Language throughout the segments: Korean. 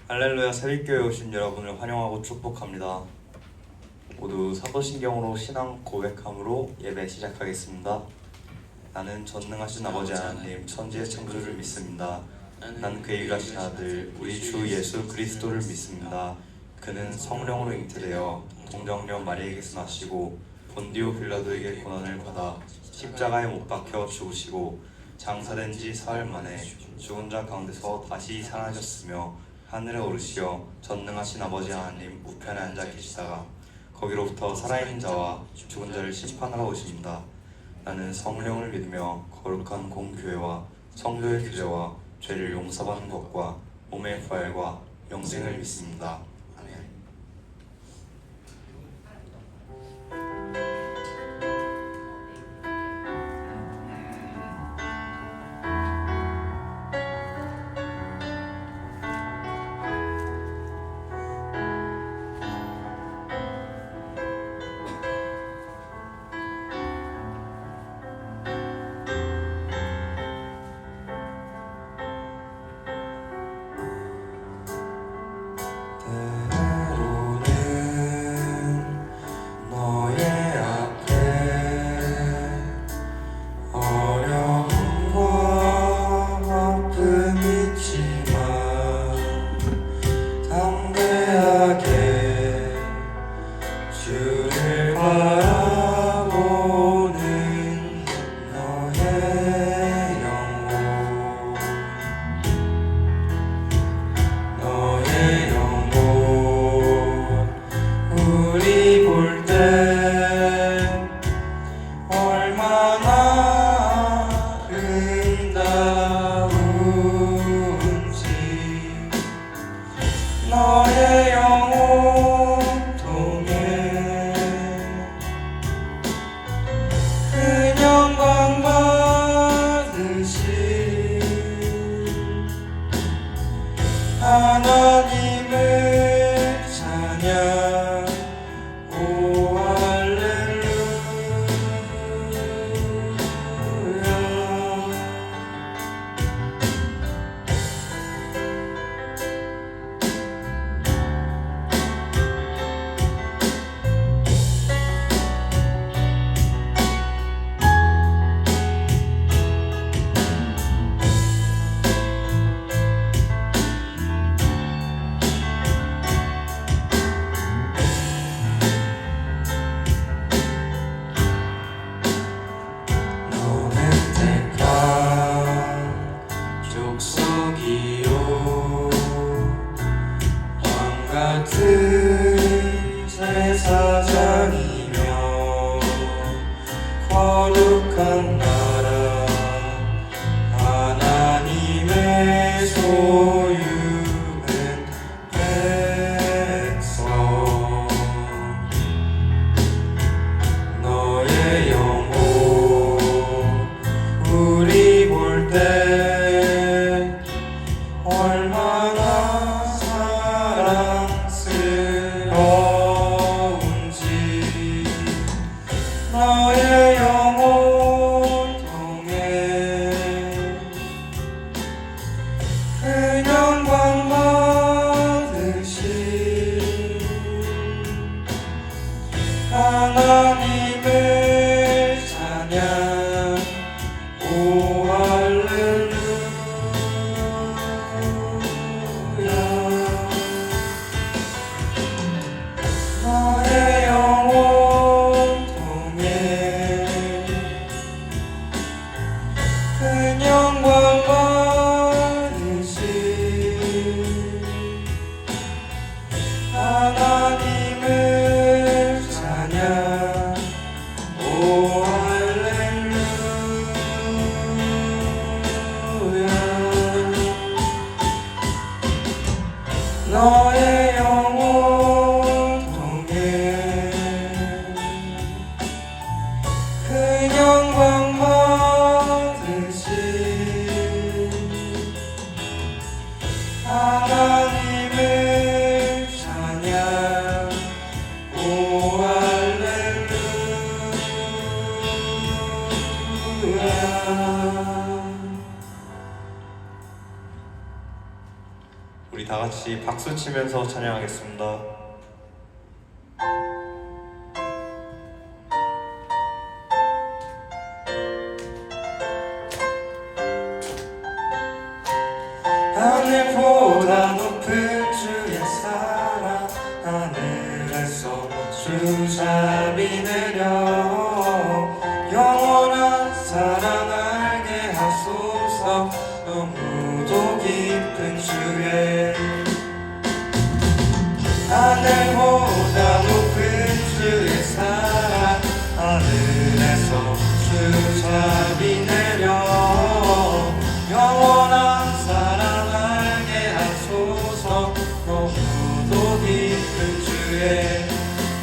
할렐루야. 새벽교회에 오신 여러분을 환영하고 축복합니다. 모두 사도신경으로 신앙 고백함으로 예배 시작하겠습니다. 나는 전능하신 아버지 하나님 천지의 창조주를 믿습니다. 나는 그의 유일하신 아들 우리 주 예수 그리스도를 믿습니다. 그는 성령으로 잉태되어 동정녀 마리에게서 나시고 본디오 빌라도에게 고난을 받아 십자가에 못 박혀 죽으시고 장사된 지 사흘 만에 죽은 자 가운데서 다시 살아나셨으며 하늘에 오르시어 전능하신 아버지 하나님 우편에 앉아 계시다가 거기로부터 살아있는 자와 죽은 자를 심판하러 오십니다. 나는 성령을 믿으며 거룩한 공교회와 성도의 교제와 죄를 용서받는 것과 몸의 부활과 영생을 믿습니다. 아멘. 하나님을 찬양 오 할렐루야. 같은 제사장이며 거룩한 나라 하나님의 소유는 백성 너의 영혼 우리 볼 때 얼마나 사랑스러운지 너의 영혼 통해 그 영광 받으시 하나님을 찬양 오 할렐루야. 나의 영혼 통해 그 영광 받으시 하나님을 찬양 오 할렐루야. 너의 영혼 통해 그 영광 받으시 하나님을 찬양 오 할렐루야. 우리 다 같이 박수 치면서 찬양하겠습니다. 하늘보다 높은 주의 사랑 하늘에서 주 자비 내려 영원한 사랑 알게 하소서 너무도 깊은 주의 하늘보다 높은 주의 사랑 하늘에서 주 자비 내려 영원한 사랑 알게 하소서 너무도 깊은 주의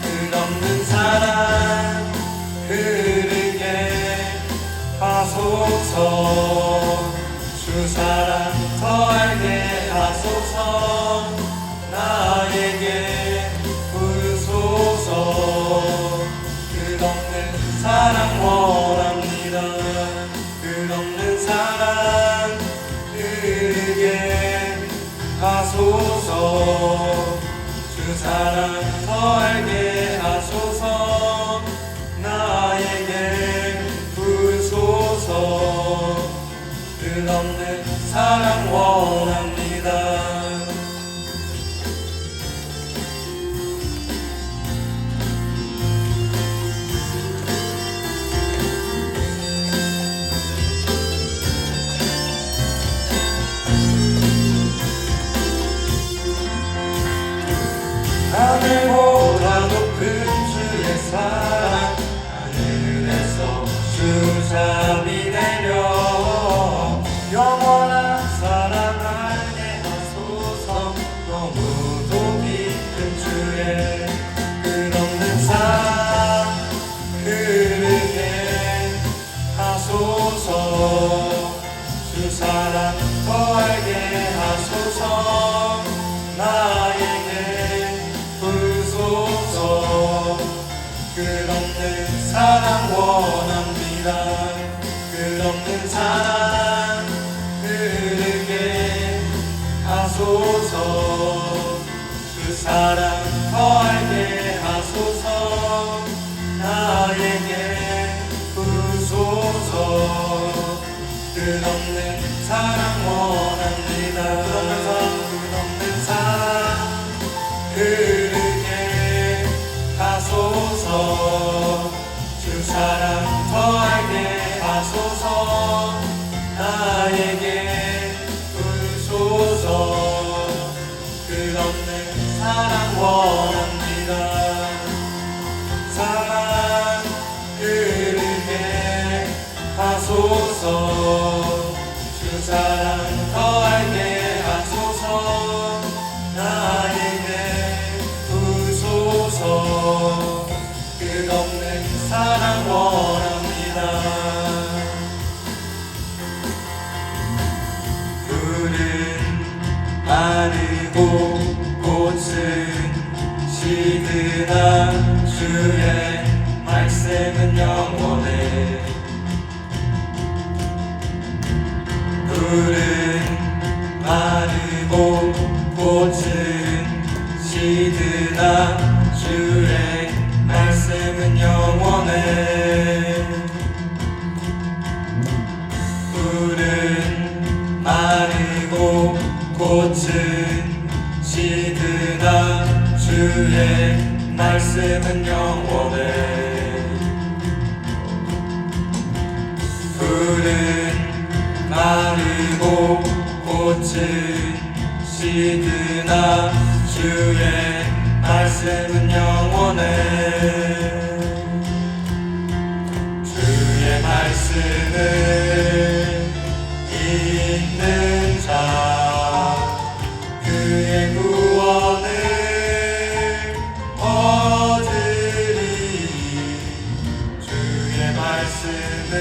끝없는 사랑 흐르게 하소서 주 사랑 더 알게 하소서 나에게 부소서 끝없는 사랑 원합니다 끝없는 사랑 흐르게 하소서 주 사랑 더 알게 하소서 나에게 부소서 끝없는 사랑 원합니다 하늘보다 높은 주의 사랑 하늘에서 주 자비 내려 영원한 사랑 알게 하소서 너무도 깊은 주의 끝없는 사랑 흐르게 하소서 주 사랑 더 알게 하소서 나에게 부소서 끝없는 사랑 원합니다 끝없는 사랑 흐르게 하소서 그 사랑 더 알게 하소서 나에게 부소서 끝없는 사랑 원합니다 끝없는 사랑 흐르게 하소서 주 사랑 더 알게 하소서 나에게 부소서 끝없는 사랑 원합니다 사랑 흐르게 하소서 주 사랑 더 알게 하소서 나에게 부소서 끝없는 사랑 원합니다 풀은 마르고 꽃은 시드나 주의 말씀은 영원해 풀은 마르고 꽃은 시드나 주의 말씀은 영원해 풀은 마르고 꽃은 시드나 주의 말씀은 영원해 풀은 마르고 꽃은 시드나 주의 말씀은 영원해 주의 말씀을 읽는 자 그의 구원을 얻으리 주의 말씀을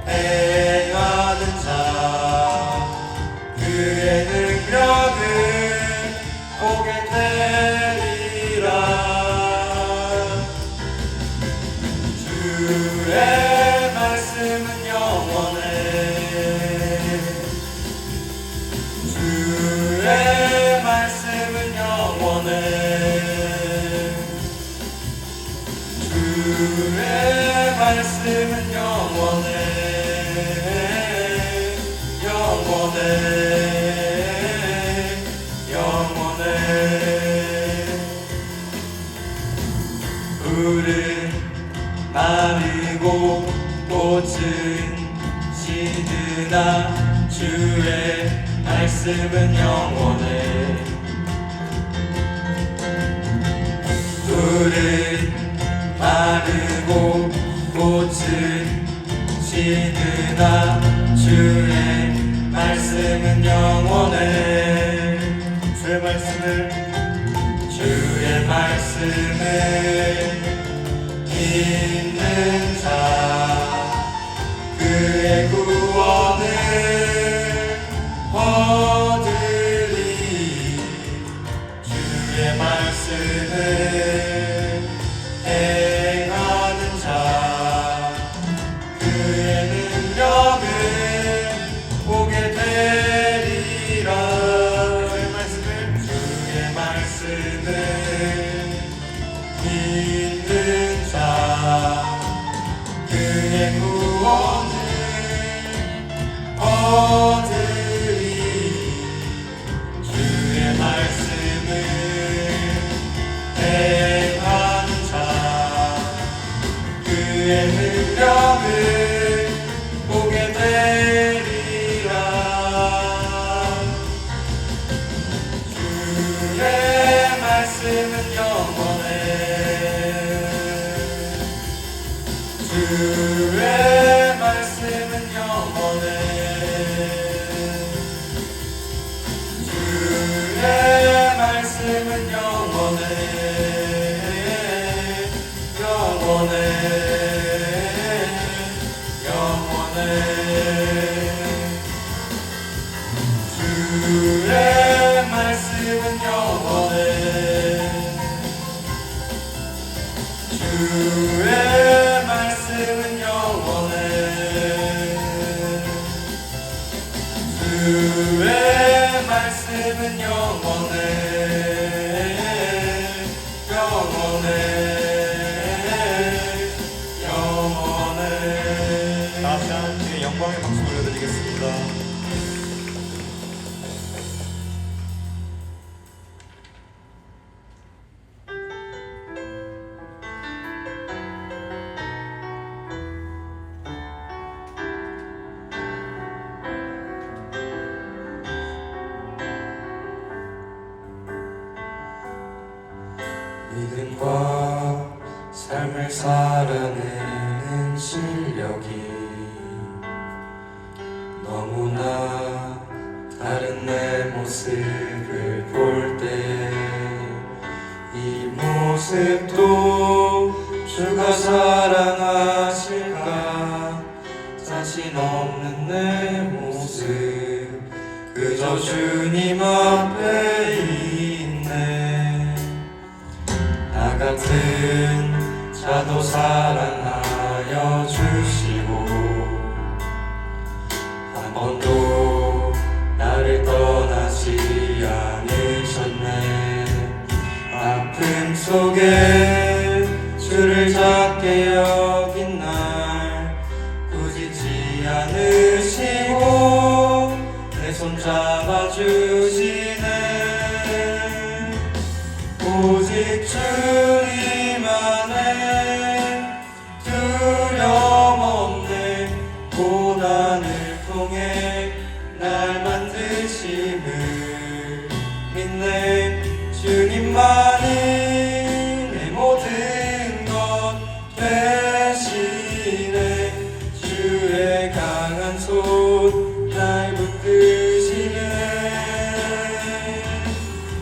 행하는 자 그의 능력을 보게 되리라 주의 말씀 주의 말씀은 영원해 주의 말씀은 영원해 영원해 영원해 풀은 마르고 꽃은 시드나 주의 말씀은 영원해 풀은 마르고 꽃은 시드나 주의 말씀은 영원해 주의 말씀을 믿는 자 그의 구원을 얻으리 주의 말씀을 행하는 자 그의 능력을 보게 되리라 주의 말씀을 믿는 자 그의 구원을 얻으리 주의 말씀을 행하는 자 그의 능력을 보게 되리라 주의 말씀은 영원해 주의 말씀은 영원해 주의 말씀은 영원해 영원해 영원해 주의 말씀은 영원해 주의 말씀은 영원해 주의 말씀은 영원해 영원해 영원해 다시 함께 영광의 박수 올려드리겠습니다. 믿음과 삶을 살아내는 실력이 너무나 다른 내 모습을 볼 때 이 모습도 주가 사랑하실까 자신 없는 내 모습 그저 주님 앞에 있네 나 같은 자도 사랑하여 주시고 한 번도 나를 떠나지 않으셨네 아픔 속에 주를 작게 여긴 날 꾸짖지 않으시고 내 손 잡아주시네 오직 주님 안에 두려움 없네 고난을 통해 날 만드심을 믿네 주님만이 내 모든 것 되시네 주의 강한 손 날 붙드시네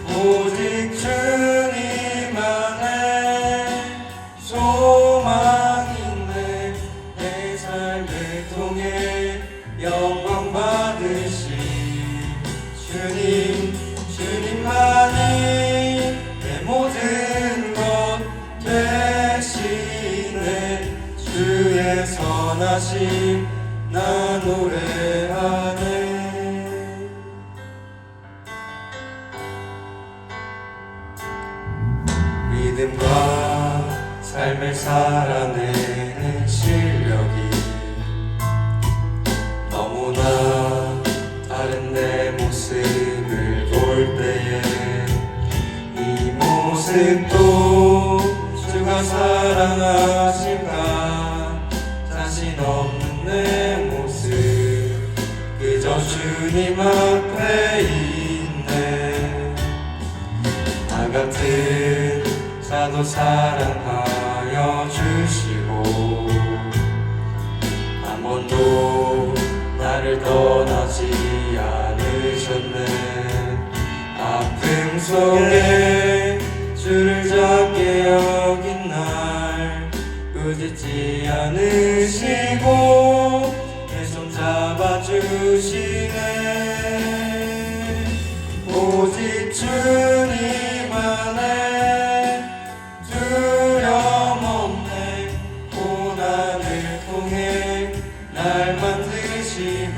오직 주님 안에 소망 있네 내 삶을 통해 영광 받으신 주님만이 내 모든 것 되시네 주의 선하심 나 노래하네 믿음과 삶을 살아내는 실력이 너무나 다른 내 모습을 볼 때에 이 모습도 주가 사랑하실까 자신 없는 내 모습 그저 주님 앞에 있네 나 같은 자도 사랑하여 주시고 한 번도 나를 떠나지 않으셨네 아픔 속에 주를 작게 여긴 날 꾸짖지 않으시고 내 손 잡아주시네 오직 주님 안에 두려움 없네 고난을 통해 날 만드심을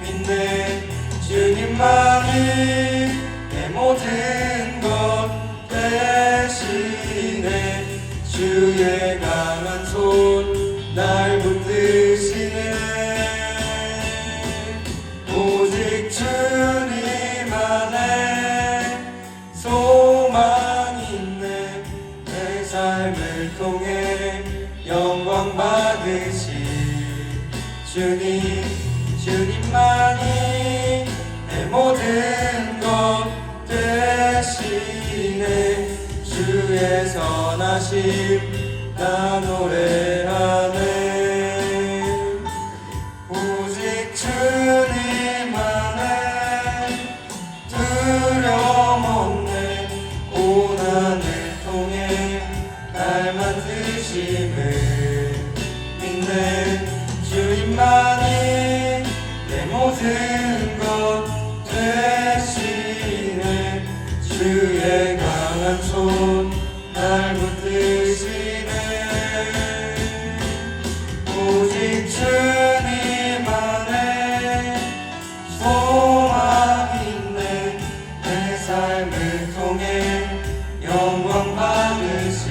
믿네 주님만이 내 모든 것 대신에 주의 강한 손 날 붙드시네 오직 주님 안에 소망이 있네 내 삶을 통해 영광 받으실 주님만이 내 모든 것 대신에 주의 선하심 나 노래하네 오직 주님 안에 두려움 없네 고난을 통해 날 만드심을 믿네 주님만이 내 모든 것 대신에 주의 강한 손 날 붙드시네 오직 주님 안에 소망이 있네 내 삶을 통해 영광 받으실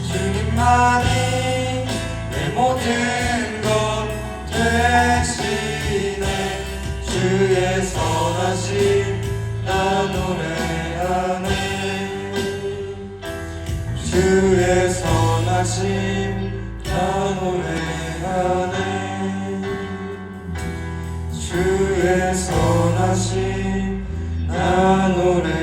주님만이 내 모든 것 대신에 주의 선하심 나 노래하네 주의 선하심 나 노래하네 주의 선하심 나 노래하네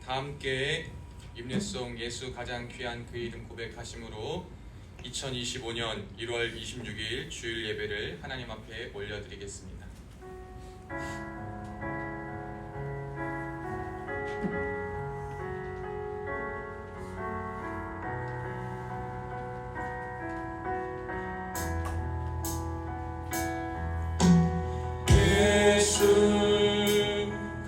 다 함께 임례송 예수 가장 귀한 그 이름 고백하심으로 2025년 1월 26일 주일 예배를 하나님 앞에 올려드리겠습니다. 예수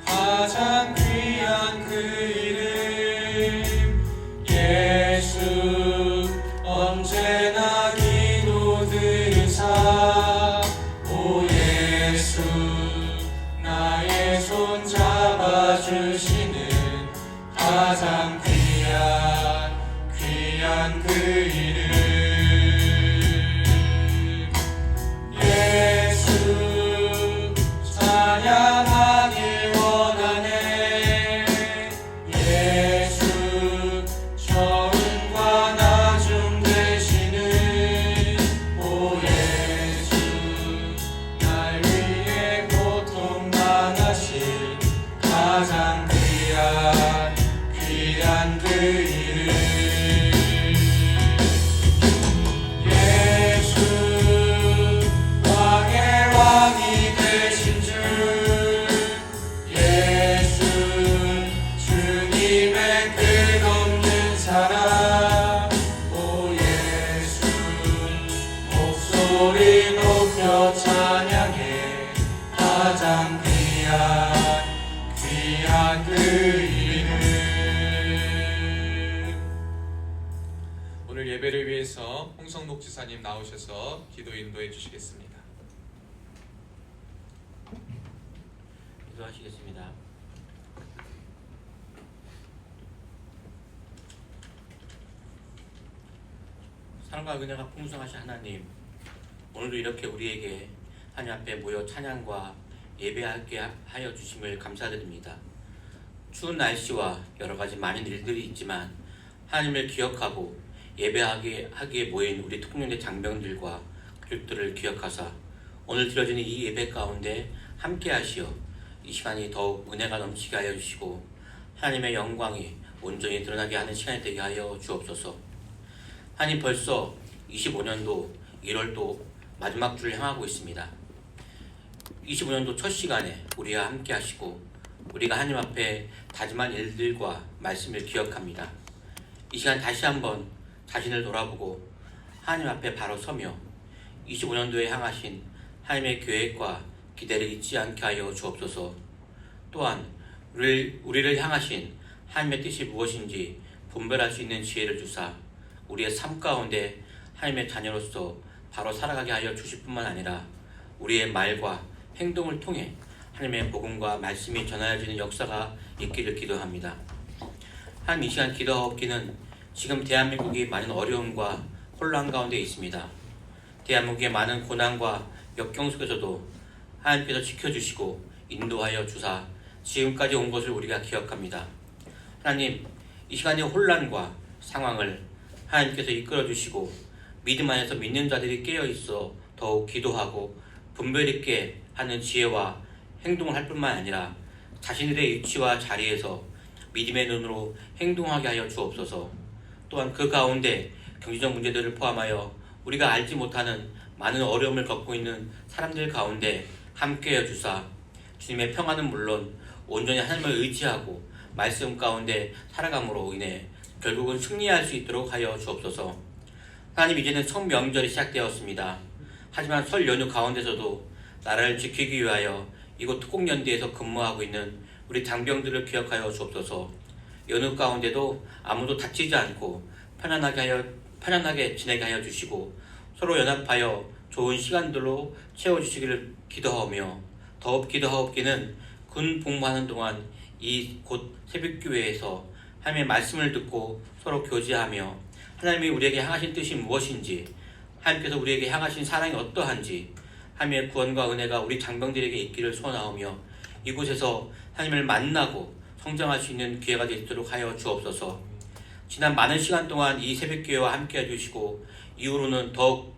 가장 귀한 그 이름 예수 언제나 기도 들으사 오 예수 나의 손 잡아주시는 가장 귀한 그 이름 예수 찬양하길 원하네 예수 처음과 나중 되시는 오 예수 날 위해 고통 당하신 가장 귀한 그 이름 예수 왕의 왕이 되신 주 예수 주님의 끝없는 사랑 오 예수 예배를 위해서 홍성록 지사님 나오셔서 기도 인도해 주시겠습니다. 기도하시겠습니다. 사랑과 은혜가 풍성하신 하나님, 오늘도 이렇게 우리에게 하나님 앞에 모여 찬양과 예배하게 하여 주심을 감사드립니다. 추운 날씨와 여러 가지 많은 일들이 있지만 하나님을 기억하고 예배하기에 모인 우리 통영대 장병들과 교육들을 기억하사 오늘 드려지는 이 예배 가운데 함께 하시어 이 시간이 더욱 은혜가 넘치게 하여 주시고 하나님의 영광이 온전히 드러나게 하는 시간이 되게 하여 주옵소서. 하나님, 벌써 25년도 1월도 마지막 주를 향하고 있습니다. 25년도 첫 시간에 우리와 함께 하시고 우리가 하나님 앞에 다짐한 일들과 말씀을 기억합니다. 이 시간 다시 한번 자신을 돌아보고 하나님 앞에 바로 서며 25년도에 향하신 하나님의 계획과 기대를 잊지 않게 하여 주옵소서. 또한 우리를 향하신 하나님의 뜻이 무엇인지 분별할 수 있는 지혜를 주사 우리의 삶 가운데 하나님의 자녀로서 바로 살아가게 하여 주실 뿐만 아니라 우리의 말과 행동을 통해 하나님의 복음과 말씀이 전하여지는 역사가 있기를 기도합니다. 하나님, 이 시간 기도하옵기는 지금 대한민국이 많은 어려움과 혼란 가운데 있습니다. 대한민국의 많은 고난과 역경 속에서도 하나님께서 지켜주시고 인도하여 주사 지금까지 온 것을 우리가 기억합니다. 하나님, 이 시간의 혼란과 상황을 하나님께서 이끌어주시고 믿음 안에서 믿는 자들이 깨어있어 더욱 기도하고 분별 있게 하는 지혜와 행동을 할 뿐만 아니라 자신들의 위치와 자리에서 믿음의 눈으로 행동하게 하여 주옵소서. 또한 그 가운데 경제적 문제들을 포함하여 우리가 알지 못하는 많은 어려움을 겪고 있는 사람들 가운데 함께해 주사 주님의 평안은 물론 온전히 하나님을 의지하고 말씀 가운데 살아감으로 인해 결국은 승리할 수 있도록 하여 주옵소서. 하나님, 이제는 설 명절이 시작되었습니다. 하지만 설 연휴 가운데서도 나라를 지키기 위하여 이곳 특공연대에서 근무하고 있는 우리 장병들을 기억하여 주옵소서. 연휴 가운데도 아무도 다치지 않고 편안하게 지내게 하여 주시고 서로 연합하여 좋은 시간들로 채워주시기를 기도하오며 더욱 기도하옵기는 군 복무하는 동안 이 곧 새벽교회에서 하나님의 말씀을 듣고 서로 교제하며 하나님이 우리에게 향하신 뜻이 무엇인지, 하나님께서 우리에게 향하신 사랑이 어떠한지 하나님의 구원과 은혜가 우리 장병들에게 있기를 소원하오며 이곳에서 하나님을 만나고 성장할 수 있는 기회가 되도록 하여 주옵소서. 지난 많은 시간 동안 이 새벽교회와 함께 해주시고 이후로도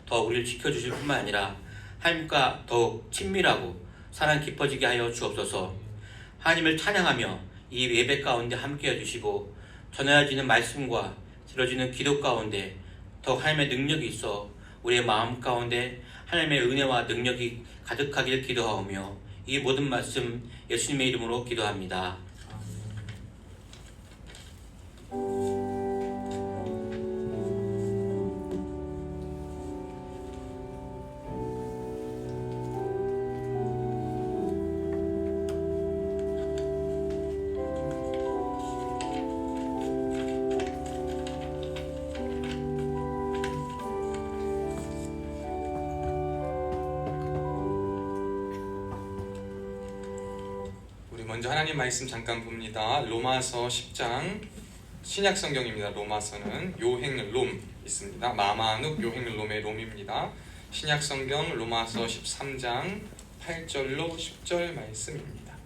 더욱 우리를 지켜주실 뿐만 아니라 하나님과 더욱 친밀하고 사랑 깊어지게 하여 주옵소서. 하나님을 찬양하며 이 예배 가운데 함께 해주시고 전해지는 말씀과 들어지는 기도 가운데 더욱 하나님의 능력이 있어 우리의 마음 가운데 하나님의 은혜와 능력이 가득하길 기도하오며 이 모든 말씀 예수님의 이름으로 기도합니다. 먼저 하나님 말씀 잠깐 봅니다. 로마서 10장 신약 성경입니다. 로마서는 요행롬 있습니다. 마마눅 요행롬의 롬입니다. 신약 성경 로마서 13장 8절로 10절 말씀입니다.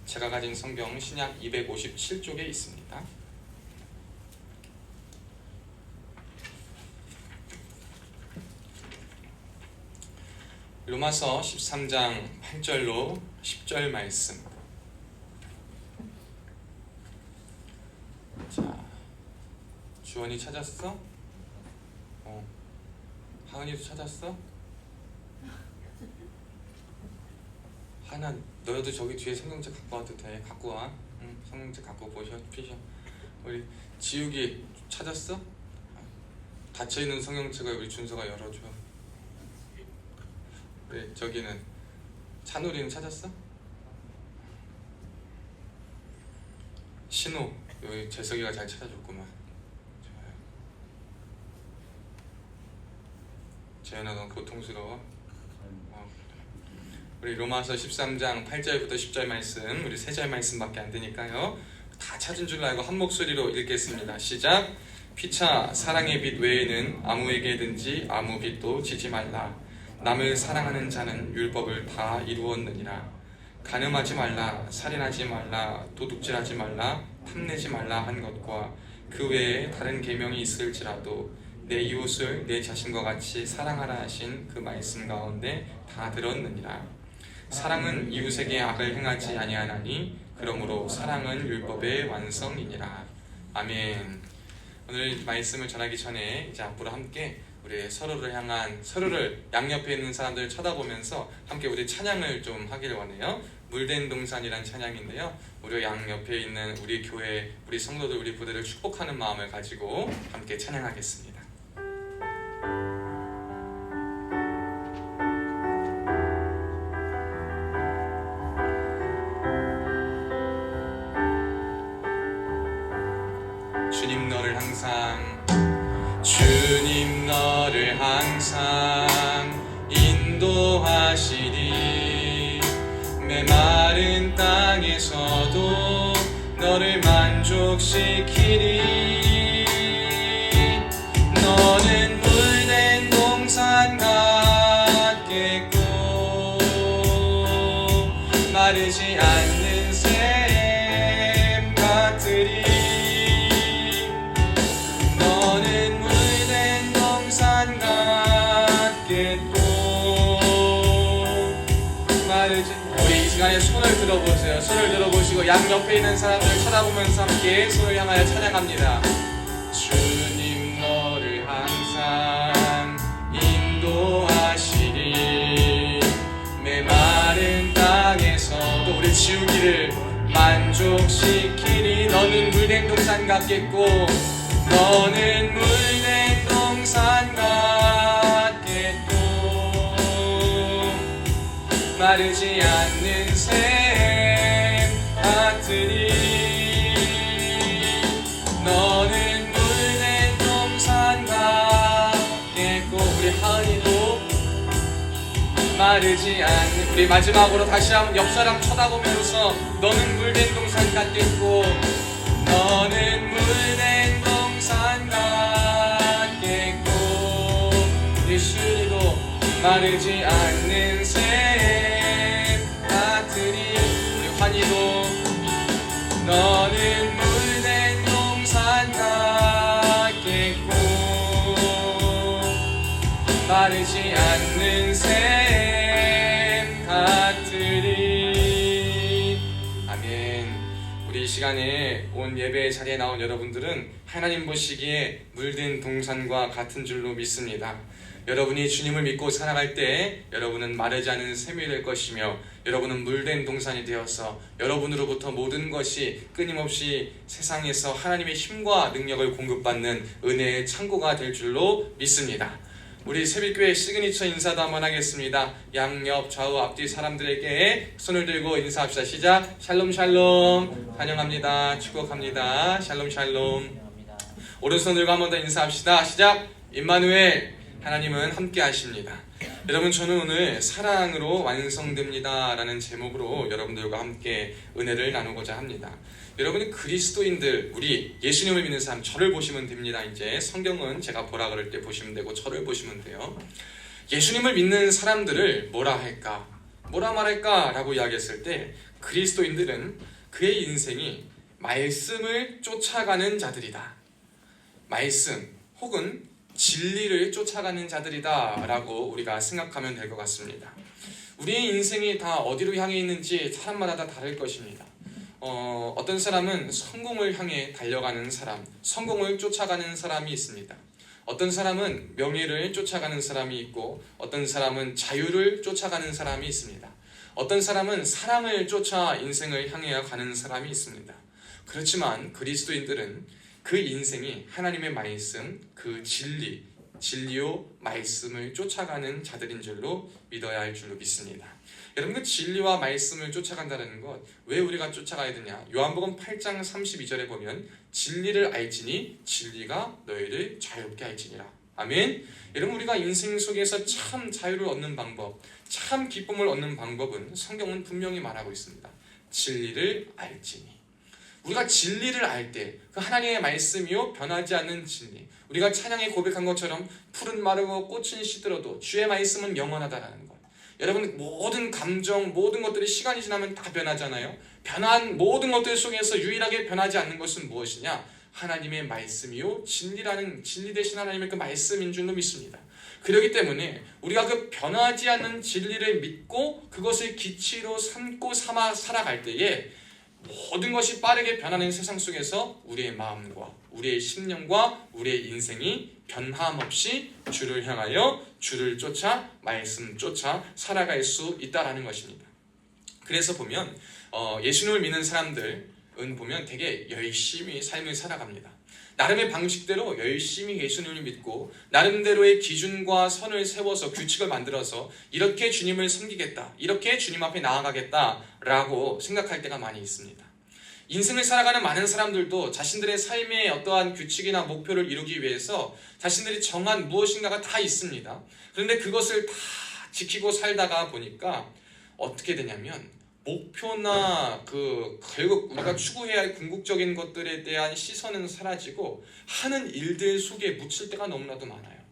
제가 가진 성경 신약 257쪽에 있습니다. 로마서 13장 8절로 10절 말씀. 자, 주원이 찾았어? 하은이도 찾았어? 하나, 너희도 저기 뒤에 성경책 갖고 와도 돼. 갖고 와. 응, 성경책 갖고 피셔. 우리 지욱이 찾았어? 닫혀있는 성경책을 우리 준서가 열어줘. 그래, 저기는 찬우리는 찾았어? 신호, 여기 재석이가 잘 찾아줬구만. 재현아 넌 고통스러워? 우리 로마서 13장 8절부터 10절 말씀, 우리 3절 말씀밖에 안 되니까요, 다 찾은 줄 알고 한 목소리로 읽겠습니다. 시작. 피차 사랑의 빛 외에는 아무에게든지 아무 빛도 지지 말라. 남을 사랑하는 자는 율법을 다 이루었느니라. 간음하지 말라, 살인하지 말라, 도둑질하지 말라, 탐내지 말라 한 것과 그 외에 다른 계명이 있을지라도 내 이웃을 내 자신과 같이 사랑하라 하신 그 말씀 가운데 다 들었느니라. 사랑은 이웃에게 악을 행하지 아니하나니 그러므로 사랑은 율법의 완성이니라. 아멘. 오늘 말씀을 전하기 전에 이제 앞으로 함께 우리 서로를 향한, 서로를 양옆에 있는 사람들을 쳐다보면서 함께 우리 찬양을 좀 하기를 원해요. 물된 동산이란 찬양인데요, 우리 양옆에 있는 우리 교회, 우리 성도들, 우리 부대를 축복하는 마음을 가지고 함께 찬양하겠습니다. 주님 너를 항상 인도하시리. 메마른 땅에서도 너를 만족시키리. 너는 물된 동산 같겠고 마르지 않는 샘 같으리. 우리 이 시간에 손을 들어보세요. 손을 들어보시고 양옆에 있는 사람들 쳐다보면서 함께 손을 향하여 찬양합니다. 주님 너를 항상 인도하시리. 메마른 땅에서도 우리 지우기를 만족시키리. 너는 물된 동산 같겠고 너는 물된 동산 같겠고 마르지 않는 샘 같으리. 너는 물된 동산 같겠고 우리 하은이도 마르지 않는, 우리 마지막으로 다시 한번 옆 사람 쳐다보면서 너는 물된 동산 같겠고 너는 물된 동산 같겠고 우리 수연이도 마르지 않는 샘 같으리. 우리 환희도 너는 물된 동산 같겠고 마르지 않는 샘 같으리. 아멘. 우리 이 시간에 온 예배 자리에 나온 여러분들은 하나님 보시기에 물든 동산과 같은 줄로 믿습니다. 여러분이 주님을 믿고 살아갈 때 여러분은 마르지 않은 샘이 될 것이며 여러분은 물된 동산이 되어서 여러분으로부터 모든 것이 끊임없이 세상에서 하나님의 힘과 능력을 공급받는 은혜의 창고가 될 줄로 믿습니다. 우리 새벽교회 시그니처 인사도 한번 하겠습니다. 양옆 좌우 앞뒤 사람들에게 손을 들고 인사합시다. 시작. 샬롬 샬롬. 환영합니다. 축복합니다. 샬롬 샬롬. 오른손 들고 한 번 더 인사합시다. 시작. 임마누엘. 하나님은 함께 하십니다. 여러분, 저는 오늘 사랑으로 완성됩니다 라는 제목으로 여러분들과 함께 은혜를 나누고자 합니다. 여러분이 그리스도인들, 우리 예수님을 믿는 사람, 저를 보시면 됩니다. 이제 성경은 제가 보라 그럴 때 보시면 되고 저를 보시면 돼요. 예수님을 믿는 사람들을 뭐라 할까? 뭐라 말할까? 라고 이야기했을 때 그리스도인들은 그의 인생이 말씀을 쫓아가는 자들이다. 말씀 혹은 진리를 쫓아가는 자들이다 라고 우리가 생각하면 될 것 같습니다. 우리의 인생이 다 어디로 향해 있는지 사람마다 다 다를 것입니다. 어떤 사람은 성공을 향해 달려가는 사람, 성공을 쫓아가는 사람이 있습니다. 어떤 사람은 명예를 쫓아가는 사람이 있고 어떤 사람은 자유를 쫓아가는 사람이 있습니다. 어떤 사람은 사랑을 쫓아 인생을 향해 가는 사람이 있습니다. 그렇지만 그리스도인들은 그 인생이 하나님의 말씀, 그 진리요 말씀을 쫓아가는 자들인 줄로 믿어야 할 줄로 믿습니다. 여러분, 그 진리와 말씀을 쫓아간다는 것, 왜 우리가 쫓아가야 되냐? 요한복음 8장 32절에 보면 진리를 알지니 진리가 너희를 자유롭게 할지니라. 아멘. 여러분, 우리가 인생 속에서 참 자유를 얻는 방법, 참 기쁨을 얻는 방법은 성경은 분명히 말하고 있습니다. 진리를 알지니. 우리가 진리를 알 때 그 하나님의 말씀이요 변하지 않는 진리, 우리가 찬양에 고백한 것처럼 푸른 마르고 꽃은 시들어도 주의 말씀은 영원하다라는 것. 여러분, 모든 감정, 모든 것들이 시간이 지나면 다 변하잖아요. 변한 모든 것들 속에서 유일하게 변하지 않는 것은 무엇이냐? 하나님의 말씀이요 진리라는, 진리 대신 하나님의 그 말씀인 줄로 믿습니다. 그렇기 때문에 우리가 그 변하지 않는 진리를 믿고 그것을 기치로 삼고 삼아 살아갈 때에 모든 것이 빠르게 변하는 세상 속에서 우리의 마음과 우리의 심령과 우리의 인생이 변함없이 주를 향하여 주를 쫓아 말씀 쫓아 살아갈 수 있다라는 것입니다. 그래서 보면 예수님을 믿는 사람들은 보면 되게 열심히 삶을 살아갑니다. 나름의 방식대로 열심히 예수님을 믿고 나름대로의 기준과 선을 세워서 규칙을 만들어서 이렇게 주님을 섬기겠다, 이렇게 주님 앞에 나아가겠다라고 생각할 때가 많이 있습니다. 인생을 살아가는 많은 사람들도 자신들의 삶의 어떠한 규칙이나 목표를 이루기 위해서 자신들이 정한 무엇인가가 다 있습니다. 그런데 그것을 다 지키고 살다가 보니까 어떻게 되냐면 목표나 결국 우리가 추구해야 할 궁극적인 것들에 대한 시선은 사라지고 하는 일들 속에 묻힐 때가 너무나도 많아요.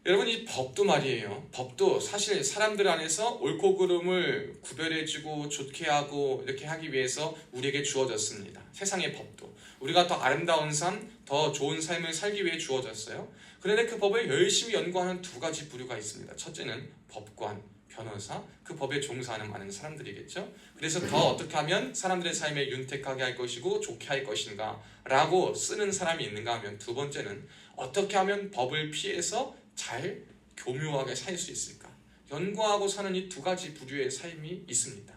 여러분, 이 법도 말이에요. 법도 사실 사람들 안에서 옳고 그름을 구별해주고 좋게 하고 이렇게 하기 위해서 우리에게 주어졌습니다. 세상의 법도 우리가 더 아름다운 삶, 더 좋은 삶을 살기 위해 주어졌어요. 그런데 그 법을 열심히 연구하는 두 가지 부류가 있습니다. 첫째는 법관, 변호사, 그 법에 종사하는 많은 사람들이겠죠. 그래서 더 어떻게 하면 사람들의 삶에 윤택하게 할 것이고 좋게 할 것인가 라고 쓰는 사람이 있는가 하면, 두 번째는 어떻게 하면 법을 피해서 잘 교묘하게 살 수 있을까, 연구하고 사는 이 두 가지 부류의 삶이 있습니다.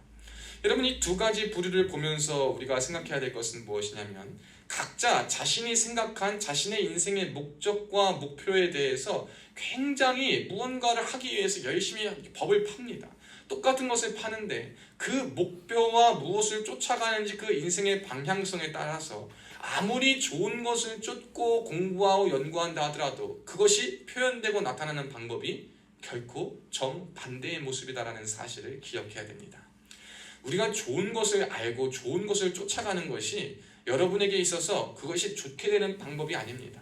여러분, 이 두 가지 부류를 보면서 우리가 생각해야 될 것은 무엇이냐면 각자 자신이 생각한 자신의 인생의 목적과 목표에 대해서 굉장히 무언가를 하기 위해서 열심히 법을 팝니다. 똑같은 것을 파는데 그 목표와 무엇을 쫓아가는지 그 인생의 방향성에 따라서 아무리 좋은 것을 쫓고 공부하고 연구한다 하더라도 그것이 표현되고 나타나는 방법이 결코 정반대의 모습이다라는 사실을 기억해야 됩니다. 우리가 좋은 것을 알고 좋은 것을 쫓아가는 것이 여러분에게 있어서 그것이 좋게 되는 방법이 아닙니다.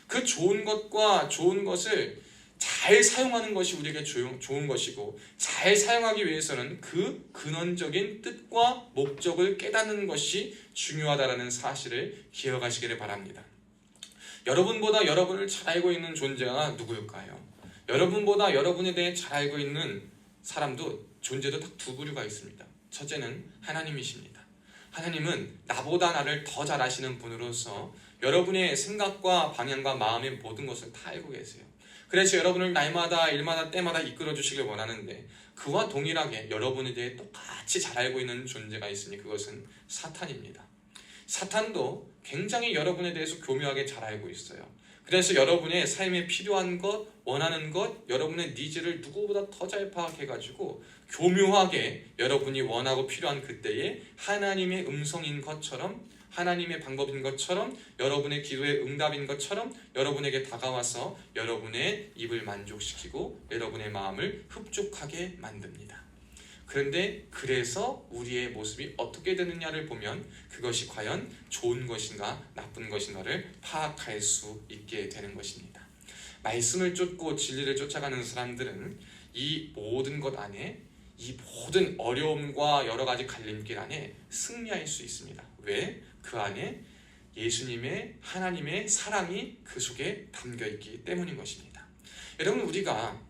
그 좋은 것과 좋은 것을 잘 사용하는 것이 우리에게 좋은 것이고, 잘 사용하기 위해서는 그 근원적인 뜻과 목적을 깨닫는 것이 중요하다는 사실을 기억하시기를 바랍니다. 여러분보다 여러분을 잘 알고 있는 존재가 누구일까요? 여러분보다 여러분에 대해 잘 알고 있는 사람도, 존재도 딱 두 부류가 있습니다. 첫째는 하나님이십니다. 하나님은 나보다 나를 더 잘 아시는 분으로서 여러분의 생각과 방향과 마음의 모든 것을 다 알고 계세요. 그래서 여러분을 날마다 일마다 때마다 이끌어 주시길 원하는데, 그와 동일하게 여러분에 대해 똑같이 잘 알고 있는 존재가 있으니 그것은 사탄입니다. 사탄도 굉장히 여러분에 대해서 교묘하게 잘 알고 있어요. 그래서 여러분의 삶에 필요한 것, 원하는 것, 여러분의 니즈를 누구보다 더 잘 파악해가지고 교묘하게 여러분이 원하고 필요한 그때에 하나님의 음성인 것처럼, 하나님의 방법인 것처럼, 여러분의 기도의 응답인 것처럼 여러분에게 다가와서 여러분의 입을 만족시키고 여러분의 마음을 흡족하게 만듭니다. 그런데 그래서 우리의 모습이 어떻게 되느냐를 보면 그것이 과연 좋은 것인가 나쁜 것인가를 파악할 수 있게 되는 것입니다. 말씀을 쫓고 진리를 쫓아가는 사람들은 이 모든 것 안에, 이 모든 어려움과 여러 가지 갈림길 안에 승리할 수 있습니다. 왜? 그 안에 예수님의, 하나님의 사랑이 그 속에 담겨있기 때문인 것입니다. 여러분, 우리가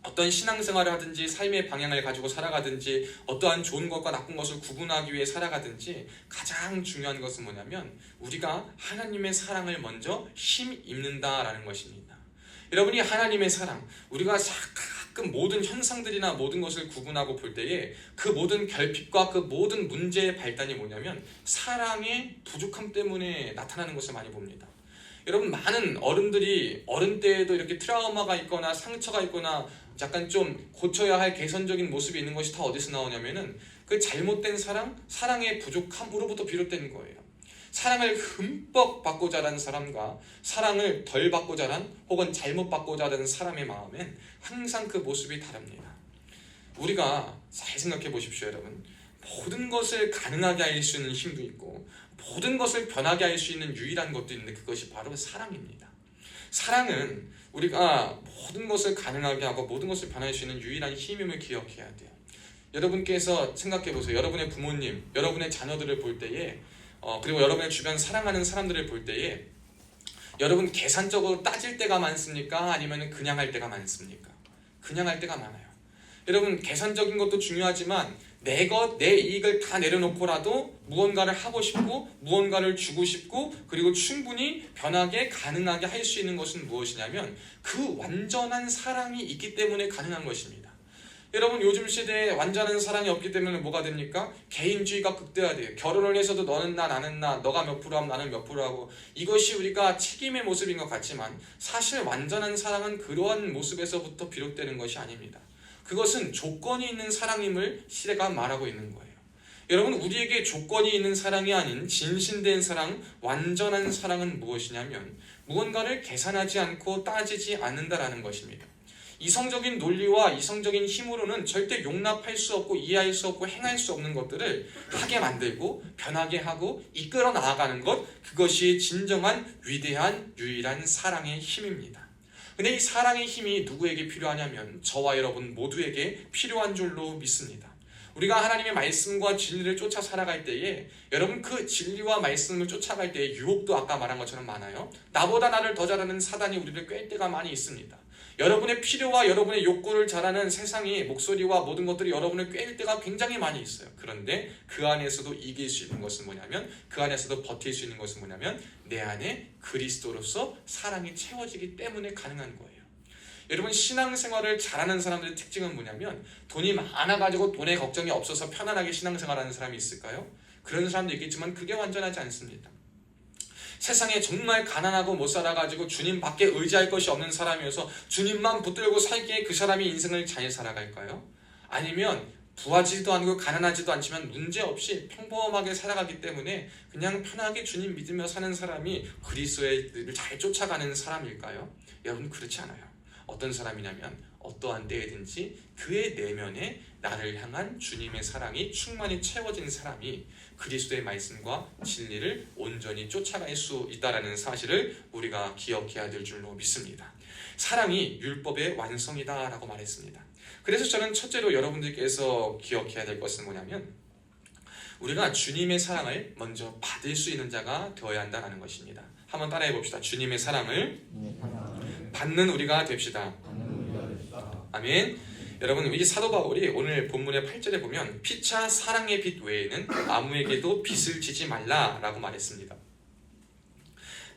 어떤 신앙생활을 하든지 삶의 방향을 가지고 살아가든지 어떠한 좋은 것과 나쁜 것을 구분하기 위해 살아가든지 가장 중요한 것은 뭐냐면 우리가 하나님의 사랑을 먼저 힘입는다라는 것입니다. 여러분이 하나님의 사랑, 우리가 가끔 모든 현상들이나 모든 것을 구분하고 볼 때에 그 모든 결핍과 그 모든 문제의 발단이 뭐냐면 사랑의 부족함 때문에 나타나는 것을 많이 봅니다. 여러분, 많은 어른들이 어른 때에도 이렇게 트라우마가 있거나 상처가 있거나 약간 좀 고쳐야 할 개선적인 모습이 있는 것이 다 어디서 나오냐면은 그 잘못된 사랑의 부족함으로부터 비롯된 거예요. 사랑을 흠뻑 받고 자란 사람과 사랑을 덜 받고 자란 혹은 잘못 받고 자란 사람의 마음엔 항상 그 모습이 다릅니다. 우리가 잘 생각해 보십시오, 여러분. 모든 것을 가능하게 할 수 있는 힘도 있고 모든 것을 변하게 할 수 있는 유일한 것도 있는데 그것이 바로 사랑입니다. 사랑은 우리가 모든 것을 가능하게 하고 모든 것을 변할 수 있는 유일한 힘임을 기억해야 돼요. 여러분께서 생각해 보세요. 여러분의 부모님, 여러분의 자녀들을 볼 때에 그리고 여러분의 주변 사랑하는 사람들을 볼 때에 여러분 계산적으로 따질 때가 많습니까? 아니면 그냥 할 때가 많습니까? 그냥 할 때가 많아요. 여러분 계산적인 것도 중요하지만 내 이익을 다 내려놓고라도 무언가를 하고 싶고 무언가를 주고 싶고 그리고 충분히 변하게 가능하게 할 수 있는 것은 무엇이냐면 그 완전한 사랑이 있기 때문에 가능한 것입니다. 여러분 요즘 시대에 완전한 사랑이 없기 때문에 뭐가 됩니까? 개인주의가 극대화돼요. 결혼을 해서도 너는 나 나는 나 너가 몇 프로 하면 나는 몇 프로 하고 이것이 우리가 책임의 모습인 것 같지만 사실 완전한 사랑은 그러한 모습에서부터 비롯되는 것이 아닙니다. 그것은 조건이 있는 사랑임을 시대가 말하고 있는 거예요. 여러분 우리에게 조건이 있는 사랑이 아닌 진실된 사랑, 완전한 사랑은 무엇이냐면 무언가를 계산하지 않고 따지지 않는다라는 것입니다. 이성적인 논리와 이성적인 힘으로는 절대 용납할 수 없고 이해할 수 없고 행할 수 없는 것들을 하게 만들고 변하게 하고 이끌어 나아가는 것, 그것이 진정한 위대한 유일한 사랑의 힘입니다. 근데 이 사랑의 힘이 누구에게 필요하냐면 저와 여러분 모두에게 필요한 줄로 믿습니다. 우리가 하나님의 말씀과 진리를 쫓아 살아갈 때에 여러분 그 진리와 말씀을 쫓아갈 때에 유혹도 아까 말한 것처럼 많아요. 나보다 나를 더 잘하는 사단이 우리를 꿰 때가 많이 있습니다. 여러분의 필요와 여러분의 욕구를 잘하는 세상이 목소리와 모든 것들이 여러분을 꿰일 때가 굉장히 많이 있어요. 그런데 그 안에서도 이길 수 있는 것은 뭐냐면 그 안에서도 버틸 수 있는 것은 뭐냐면 내 안에 그리스도로서 사랑이 채워지기 때문에 가능한 거예요. 여러분 신앙생활을 잘하는 사람들의 특징은 뭐냐면 돈이 많아가지고 돈에 걱정이 없어서 편안하게 신앙생활하는 사람이 있을까요? 그런 사람도 있겠지만 그게 완전하지 않습니다. 세상에 정말 가난하고 못 살아가지고 주님밖에 의지할 것이 없는 사람이어서 주님만 붙들고 살기에 그 사람이 인생을 잘 살아갈까요? 아니면 부하지도 않고 가난하지도 않지만 문제없이 평범하게 살아가기 때문에 그냥 편하게 주님 믿으며 사는 사람이 그리스도의 길을 잘 쫓아가는 사람일까요? 여러분 그렇지 않아요. 어떤 사람이냐면 어떠한 때에든지 그의 내면에 나를 향한 주님의 사랑이 충만히 채워진 사람이 그리스도의 말씀과 진리를 온전히 쫓아갈 수 있다는 사실을 우리가 기억해야 될 줄로 믿습니다. 사랑이 율법의 완성이다 라고 말했습니다. 그래서 저는 첫째로 여러분들께서 기억해야 될 것은 뭐냐면 우리가 주님의 사랑을 먼저 받을 수 있는 자가 되어야 한다는 것입니다. 한번 따라해 봅시다. 주님의 사랑을 받는 우리가 됩시다. 아멘. 여러분 이 사도 바울이 오늘 본문의 8절에 보면 피차 사랑의 빛 외에는 아무에게도 빚을 지지 말라라고 말했습니다.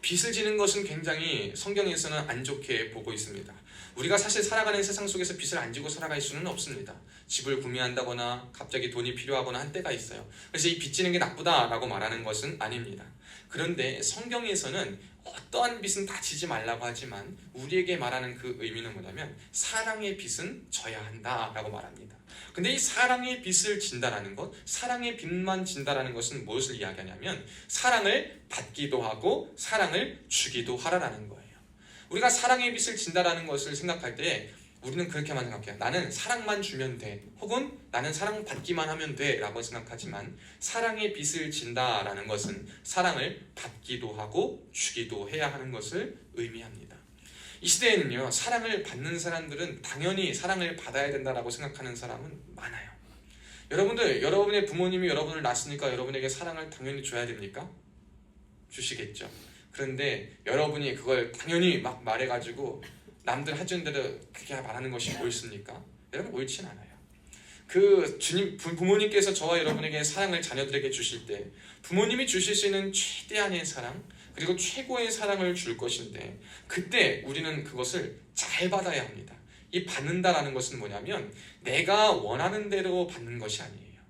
빚을 지는 것은 굉장히 성경에서는 안 좋게 보고 있습니다. 우리가 사실 살아가는 세상 속에서 빚을 안 지고 살아갈 수는 없습니다. 집을 구매한다거나 갑자기 돈이 필요하거나 한 때가 있어요. 그래서 이 빚 지는 게 나쁘다라고 말하는 것은 아닙니다. 그런데 성경에서는 어떠한 빚은 다 지지 말라고 하지만 우리에게 말하는 그 의미는 뭐냐면 사랑의 빚은 져야 한다라고 말합니다. 근데 이 사랑의 빚을 진다라는 것, 사랑의 빚만 진다라는 것은 무엇을 이야기하냐면 사랑을 받기도 하고 사랑을 주기도 하라라는 거예요. 우리가 사랑의 빚을 진다라는 것을 생각할 때 우리는 그렇게만 생각해요. 나는 사랑만 주면 돼. 혹은 나는 사랑받기만 하면 돼 라고 생각하지만 사랑의 빚을 진다라는 것은 사랑을 받기도 하고 주기도 해야 하는 것을 의미합니다. 이 시대에는요, 사랑을 받는 사람들은 당연히 사랑을 받아야 된다라고 생각하는 사람은 많아요. 여러분들, 여러분의 부모님이 여러분을 낳았으니까 여러분에게 사랑을 당연히 줘야 됩니까? 주시겠죠. 그런데 여러분이 그걸 당연히 막 말해가지고 남들 하던 대로 그렇게 말하는 것이 옳습니까? 여러분 옳진 않아요. 그 주님 부모님께서 저와 여러분에게 사랑을 자녀들에게 주실 때 부모님이 주실 수 있는 최대한의 사랑 그리고 최고의 사랑을 줄 것인데 그때 우리는 그것을 잘 받아야 합니다. 이 받는다라는 것은 뭐냐면 내가 원하는 대로 받는 것이 아니에요.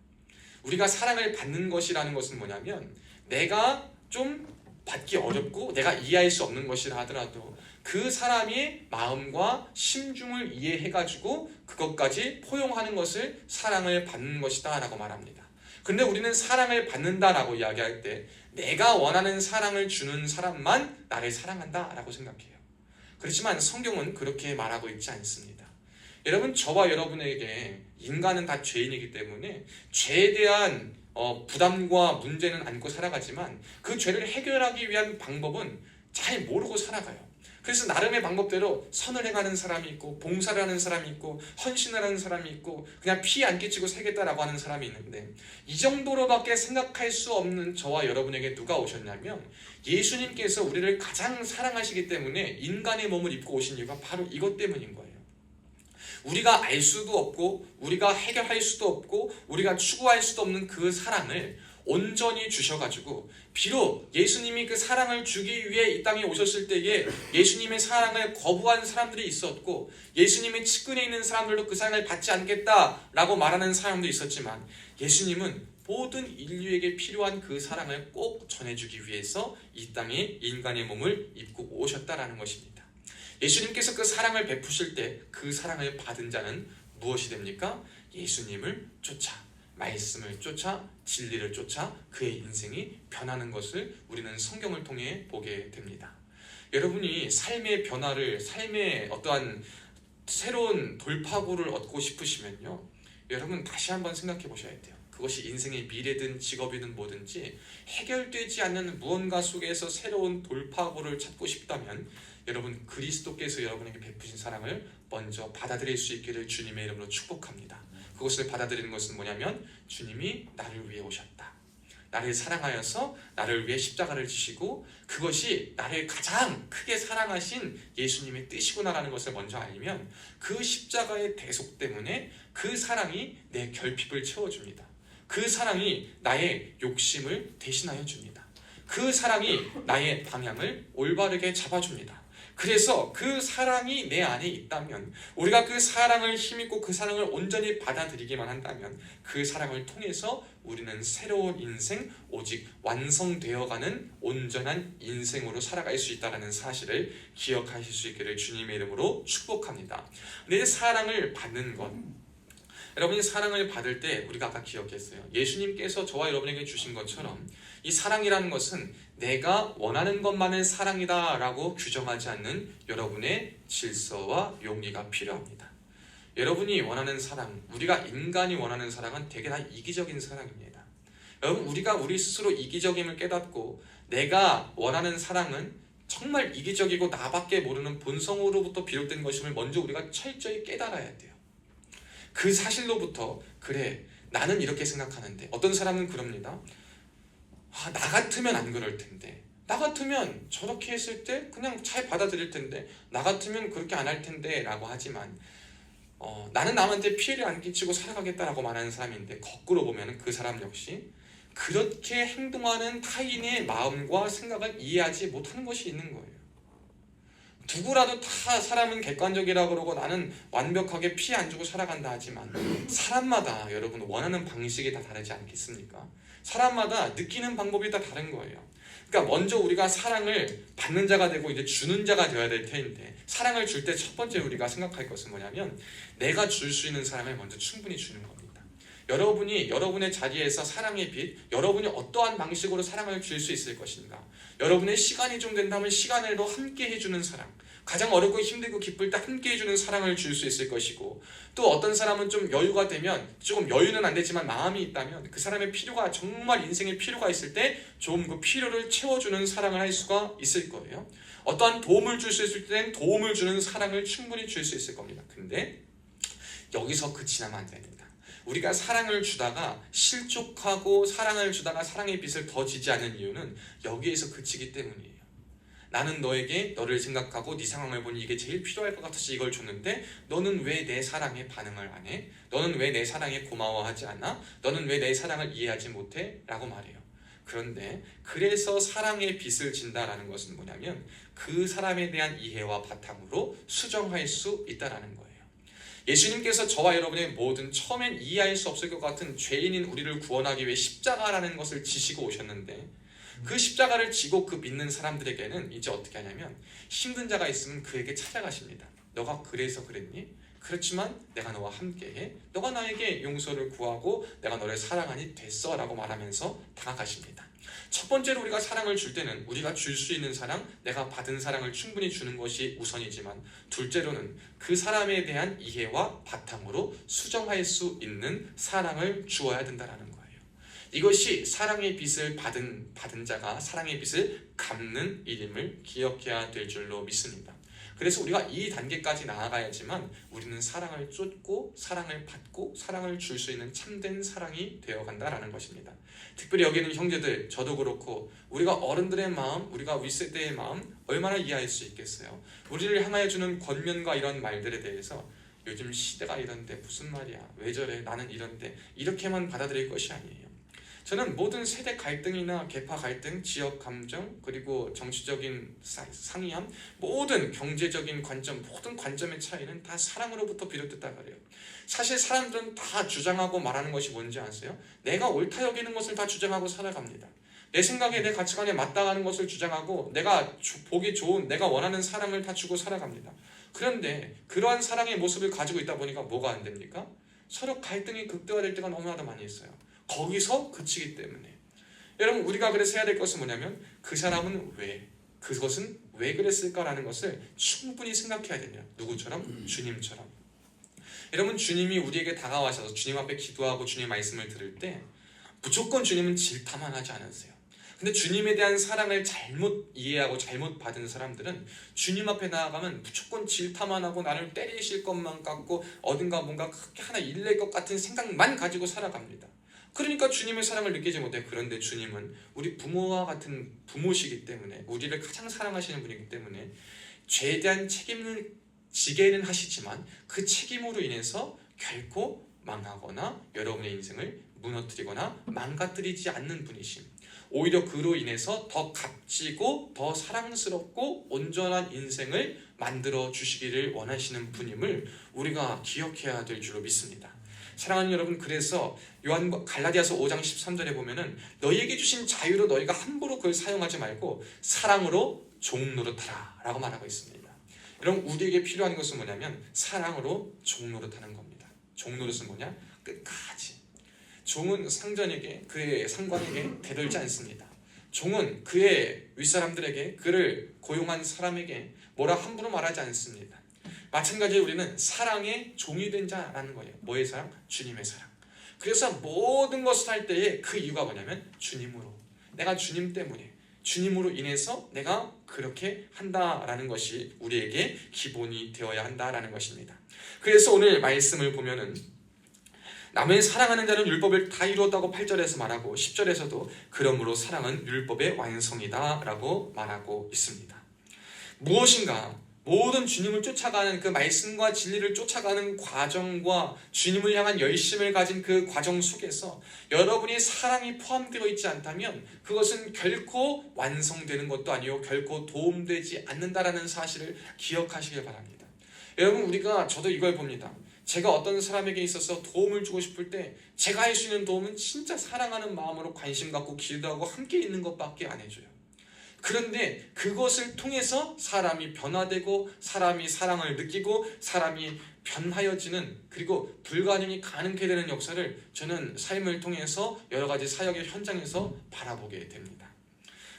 우리가 사랑을 받는 것이라는 것은 뭐냐면 내가 좀 받기 어렵고 내가 이해할 수 없는 것이라 하더라도 그 사람의 마음과 심중을 이해해가지고 그것까지 포용하는 것을 사랑을 받는 것이다 라고 말합니다. 근데 우리는 사랑을 받는다라고 이야기할 때 내가 원하는 사랑을 주는 사람만 나를 사랑한다라고 생각해요. 그렇지만 성경은 그렇게 말하고 있지 않습니다. 여러분, 저와 여러분에게 인간은 다 죄인이기 때문에 죄에 대한 부담과 문제는 안고 살아가지만 그 죄를 해결하기 위한 방법은 잘 모르고 살아가요. 그래서 나름의 방법대로 선을 행하는 사람이 있고 봉사를 하는 사람이 있고 헌신을 하는 사람이 있고 그냥 피 안 끼치고 살겠다라고 하는 사람이 있는데, 이 정도로밖에 생각할 수 없는 저와 여러분에게 누가 오셨냐면 예수님께서 우리를 가장 사랑하시기 때문에 인간의 몸을 입고 오신 이유가 바로 이것 때문인 거예요. 우리가 알 수도 없고 우리가 해결할 수도 없고 우리가 추구할 수도 없는 그 사랑을 온전히 주셔가지고, 비록 예수님이 그 사랑을 주기 위해 이 땅에 오셨을 때에 예수님의 사랑을 거부한 사람들이 있었고 예수님의 측근에 있는 사람들도 그 사랑을 받지 않겠다라고 말하는 사람도 있었지만, 예수님은 모든 인류에게 필요한 그 사랑을 꼭 전해주기 위해서 이 땅에 인간의 몸을 입고 오셨다라는 것입니다. 예수님께서 그 사랑을 베푸실 때 그 사랑을 받은 자는 무엇이 됩니까? 예수님을 쫓아, 말씀을 쫓아, 진리를 쫓아 그의 인생이 변하는 것을 우리는 성경을 통해 보게 됩니다. 여러분이 삶의 변화를, 삶의 어떠한 새로운 돌파구를 얻고 싶으시면요, 여러분 다시 한번 생각해 보셔야 돼요. 그것이 인생의 미래든 직업이든 뭐든지 해결되지 않는 무언가 속에서 새로운 돌파구를 찾고 싶다면 여러분, 그리스도께서 여러분에게 베푸신 사랑을 먼저 받아들일 수 있기를 주님의 이름으로 축복합니다. 그것을 받아들이는 것은 뭐냐면, 주님이 나를 위해 오셨다, 나를 사랑하여서 나를 위해 십자가를 지시고 그것이 나를 가장 크게 사랑하신 예수님의 뜻이구나라는 것을 먼저 알면 그 십자가의 대속 때문에 그 사랑이 내 결핍을 채워줍니다. 그 사랑이 나의 욕심을 대신하여 줍니다. 그 사랑이 나의 방향을 올바르게 잡아줍니다. 그래서 그 사랑이 내 안에 있다면, 우리가 그 사랑을 힘있고 그 사랑을 온전히 받아들이기만 한다면 그 사랑을 통해서 우리는 새로운 인생, 오직 완성되어가는 온전한 인생으로 살아갈 수 있다는 사실을 기억하실 수 있기를 주님의 이름으로 축복합니다. 내 사랑을 받는 것, 여러분이 사랑을 받을 때 우리가 아까 기억했어요. 예수님께서 저와 여러분에게 주신 것처럼 이 사랑이라는 것은 내가 원하는 것만의 사랑이다 라고 규정하지 않는 여러분의 질서와 용기가 필요합니다. 여러분이 원하는 사랑, 우리가 인간이 원하는 사랑은 되게 다 이기적인 사랑입니다. 여러분, 우리가 우리 스스로 이기적임을 깨닫고 내가 원하는 사랑은 정말 이기적이고 나밖에 모르는 본성으로부터 비롯된 것임을 먼저 우리가 철저히 깨달아야 돼요. 그 사실로부터, 그래, 나는 이렇게 생각하는데, 어떤 사람은 그럽니다. 나 같으면 안 그럴 텐데, 나 같으면 저렇게 했을 때 그냥 잘 받아들일 텐데, 나 같으면 그렇게 안 할 텐데 라고 하지만 나는 남한테 피해를 안 끼치고 살아가겠다라고 말하는 사람인데, 거꾸로 보면 그 사람 역시 그렇게 행동하는 타인의 마음과 생각을 이해하지 못하는 것이 있는 거예요. 누구라도 다 사람은 객관적이라고 그러고 나는 완벽하게 피해 안 주고 살아간다 하지만, 사람마다 여러분 원하는 방식이 다 다르지 않겠습니까? 사람마다 느끼는 방법이 다 다른 거예요. 그러니까 먼저 우리가 사랑을 받는 자가 되고 이제 주는 자가 되어야 될 텐데, 사랑을 줄 때 첫 번째 우리가 생각할 것은 뭐냐면, 내가 줄 수 있는 사람을 먼저 충분히 주는 겁니다. 여러분이 여러분의 자리에서 사랑의 빛, 여러분이 어떠한 방식으로 사랑을 줄 수 있을 것인가, 여러분의 시간이 좀 된다면 시간으로 함께 해주는 사랑, 가장 어렵고 힘들고 기쁠 때 함께 해주는 사랑을 줄 수 있을 것이고, 또 어떤 사람은 좀 여유가 되면, 조금 여유는 안 되지만 마음이 있다면 그 사람의 필요가, 정말 인생의 필요가 있을 때 좀 그 필요를 채워주는 사랑을 할 수가 있을 거예요. 어떠한 도움을 줄 수 있을 때는 도움을 주는 사랑을 충분히 줄 수 있을 겁니다. 근데 여기서 그치나면 안 됩니다. 우리가 사랑을 주다가 실족하고 사랑을 주다가 사랑의 빛을 더 지지 않는 이유는 여기에서 그치기 때문이에요. 나는 너에게 너를 생각하고 네 상황을 보니 이게 제일 필요할 것 같아서 이걸 줬는데 너는 왜 내 사랑에 반응을 안 해? 너는 왜 내 사랑에 고마워하지 않아? 너는 왜 내 사랑을 이해하지 못해? 라고 말해요. 그런데 그래서 사랑의 빛을 진다라는 것은 뭐냐면, 그 사람에 대한 이해와 바탕으로 수정할 수 있다라는 거예요. 예수님께서 저와 여러분의 모든 처음엔 이해할 수 없을 것 같은 죄인인 우리를 구원하기 위해 십자가라는 것을 지시고 오셨는데, 그 십자가를 지고 그 믿는 사람들에게는 이제 어떻게 하냐면, 힘든 자가 있으면 그에게 찾아가십니다. 너가 그래서 그랬니? 그렇지만 내가 너와 함께해. 너가 나에게 용서를 구하고 내가 너를 사랑하니 됐어 라고 말하면서 다가가십니다. 첫 번째로 우리가 사랑을 줄 때는 우리가 줄 수 있는 사랑, 내가 받은 사랑을 충분히 주는 것이 우선이지만, 둘째로는 그 사람에 대한 이해와 바탕으로 수정할 수 있는 사랑을 주어야 된다는 거예요. 이것이 사랑의 빚을 받은 자가 사랑의 빚을 갚는 일임을 기억해야 될 줄로 믿습니다. 그래서 우리가 이 단계까지 나아가야지만 우리는 사랑을 쫓고 사랑을 받고 사랑을 줄 수 있는 참된 사랑이 되어간다라는 것입니다. 특별히 여기 있는 형제들, 저도 그렇고 우리가 어른들의 마음, 우리가 윗세대의 마음 얼마나 이해할 수 있겠어요. 우리를 향하여 주는 권면과 이런 말들에 대해서 요즘 시대가 이런데 무슨 말이야, 왜 저래, 나는 이런데, 이렇게만 받아들일 것이 아니에요. 저는 모든 세대 갈등이나 계파 갈등, 지역 감정, 그리고 정치적인 상이함, 모든 경제적인 관점, 모든 관점의 차이는 다 사랑으로부터 비롯됐다 그래요. 사실 사람들은 다 주장하고 말하는 것이 뭔지 아세요? 내가 옳다 여기는 것을 다 주장하고 살아갑니다. 내 생각에, 내 가치관에 맞닿아가는 것을 주장하고 내가 보기 좋은, 내가 원하는 사랑을 다 주고 살아갑니다. 그런데 그러한 사랑의 모습을 가지고 있다 보니까 뭐가 안 됩니까? 서로 갈등이 극대화될 때가 너무나도 많이 있어요. 거기서 그치기 때문에. 여러분, 우리가 그래서 해야 될 것은 뭐냐면 그 사람은 왜, 그것은 왜 그랬을까라는 것을 충분히 생각해야 됩니다. 누구처럼? 주님처럼. 여러분, 주님이 우리에게 다가와셔서 주님 앞에 기도하고 주님 말씀을 들을 때 무조건 주님은 질타만 하지 않으세요. 근데 주님에 대한 사랑을 잘못 이해하고 잘못 받은 사람들은 주님 앞에 나아가면 무조건 질타만 하고 나를 때리실 것만 같고 어딘가 뭔가 크게 하나 일낼 것 같은 생각만 가지고 살아갑니다. 그러니까 주님의 사랑을 느끼지 못해. 그런데 주님은 우리 부모와 같은 부모시기 때문에, 우리를 가장 사랑하시는 분이기 때문에 죄에 대한 책임을 지게는 하시지만 그 책임으로 인해서 결코 망하거나 여러분의 인생을 무너뜨리거나 망가뜨리지 않는 분이심, 오히려 그로 인해서 더 값지고 더 사랑스럽고 온전한 인생을 만들어 주시기를 원하시는 분임을 우리가 기억해야 될 줄로 믿습니다. 사랑하는 여러분, 그래서 갈라디아서 5장 13절에 보면은 너희에게 주신 자유로 너희가 함부로 그걸 사용하지 말고 사랑으로 종노릇하라 라고 말하고 있습니다. 여러분, 우리에게 필요한 것은 뭐냐면 사랑으로 종노릇하는 겁니다. 종노릇은 뭐냐? 끝까지. 종은 상전에게, 그의 상관에게 대들지 않습니다. 종은 그의 윗사람들에게, 그를 고용한 사람에게 뭐라 함부로 말하지 않습니다. 마찬가지로 우리는 사랑의 종이 된 자라는 거예요. 뭐의 사랑? 주님의 사랑. 그래서 모든 것을 할 때에 그 이유가 뭐냐면 주님으로, 내가 주님 때문에, 주님으로 인해서 내가 그렇게 한다라는 것이 우리에게 기본이 되어야 한다라는 것입니다. 그래서 오늘 말씀을 보면은 남을 사랑하는 자는 율법을 다 이루었다고 8절에서 말하고 10절에서도 그러므로 사랑은 율법의 완성이다 라고 말하고 있습니다. 무엇인가 모든 주님을 쫓아가는 그 말씀과 진리를 쫓아가는 과정과 주님을 향한 열심을 가진 그 과정 속에서 여러분이 사랑이 포함되어 있지 않다면 그것은 결코 완성되는 것도 아니고 결코 도움되지 않는다라는 사실을 기억하시길 바랍니다. 여러분, 우리가, 저도 이걸 봅니다. 제가 어떤 사람에게 있어서 도움을 주고 싶을 때 제가 할 수 있는 도움은 진짜 사랑하는 마음으로 관심 갖고 기도하고 함께 있는 것밖에 안 해줘요. 그런데 그것을 통해서 사람이 변화되고 사람이 사랑을 느끼고 사람이 변하여지는, 그리고 불가능이 가능케 되는 역사를 저는 삶을 통해서 여러 가지 사역의 현장에서 바라보게 됩니다.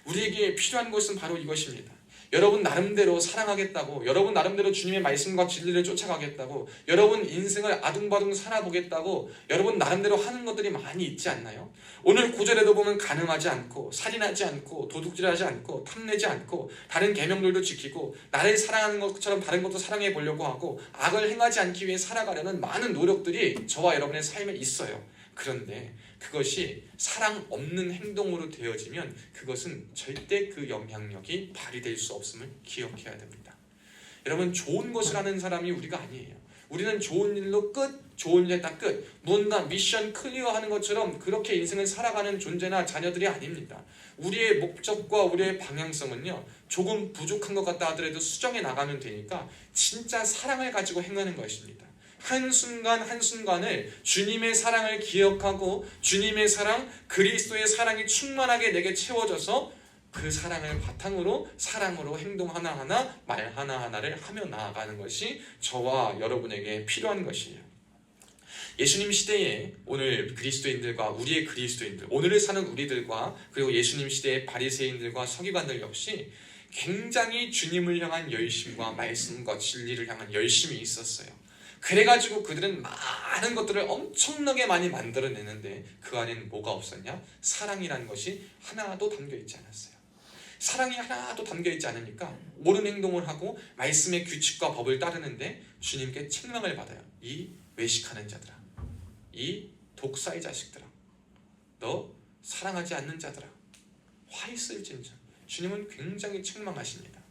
우리에게 필요한 것은 바로 이것입니다. 여러분 나름대로 사랑하겠다고, 여러분 나름대로 주님의 말씀과 진리를 쫓아가겠다고, 여러분 인생을 아둥바둥 살아보겠다고 여러분 나름대로 하는 것들이 많이 있지 않나요? 오늘 구절에도 보면 간음하지 않고, 살인하지 않고, 도둑질하지 않고, 탐내지 않고, 다른 계명들도 지키고, 나를 사랑하는 것처럼 다른 것도 사랑해 보려고 하고, 악을 행하지 않기 위해 살아가려는 많은 노력들이 저와 여러분의 삶에 있어요. 그런데 그것이 사랑 없는 행동으로 되어지면 그것은 절대 그 영향력이 발휘될 수 없음을 기억해야 됩니다. 여러분, 좋은 것을 하는 사람이 우리가 아니에요. 우리는 좋은 일로 끝, 좋은 일 했다 끝, 뭔가 미션 클리어 하는 것처럼 그렇게 인생을 살아가는 존재나 자녀들이 아닙니다. 우리의 목적과 우리의 방향성은요, 조금 부족한 것 같다 하더라도 수정해 나가면 되니까 진짜 사랑을 가지고 행하는 것입니다. 한순간 한순간을 주님의 사랑을 기억하고 주님의 사랑, 그리스도의 사랑이 충만하게 내게 채워져서 그 사랑을 바탕으로 사랑으로 행동 하나하나 말 하나하나를 하며 나아가는 것이 저와 여러분에게 필요한 것이에요. 예수님 시대에 오늘 그리스도인들과 우리의 그리스도인들, 오늘을 사는 우리들과 그리고 예수님 시대의 바리새인들과 서기관들 역시 굉장히 주님을 향한 열심과 말씀과 진리를 향한 열심이 있었어요. 그래가지고 그들은 많은 것들을 엄청나게 많이 만들어내는데 그 안에는 뭐가 없었냐? 사랑이라는 것이 하나도 담겨있지 않았어요. 사랑이 하나도 담겨있지 않으니까 옳은 행동을 하고 말씀의 규칙과 법을 따르는데 주님께 책망을 받아요. 이 외식하는 자들아, 이 독사의 자식들아, 너 사랑하지 않는 자들아, 화 있을진저. 주님은 굉장히 책망하십니다.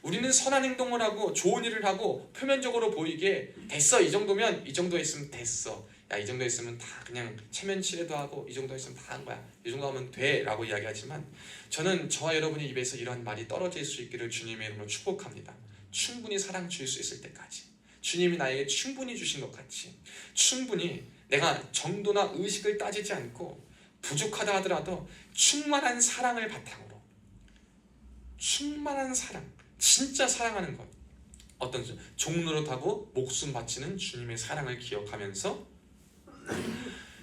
우리는 선한 행동을 하고 좋은 일을 하고 표면적으로 보이게 됐어, 이 정도면, 이 정도 했으면 됐어, 야, 이 정도 했으면 다 그냥 체면 칠해도 하고 이 정도 했으면 다 한 거야, 이 정도 하면 돼 라고 이야기하지만 저는 저와 여러분의 입에서 이러한 말이 떨어질 수 있기를 주님의 이름으로 축복합니다. 충분히 사랑 줄 수 있을 때까지, 주님이 나에게 충분히 주신 것 같이 충분히 내가 정도나 의식을 따지지 않고 부족하다 하더라도 충만한 사랑을 바탕으로, 충만한 사랑, 진짜 사랑하는 것, 어떤 종노릇하고 목숨 바치는 주님의 사랑을 기억하면서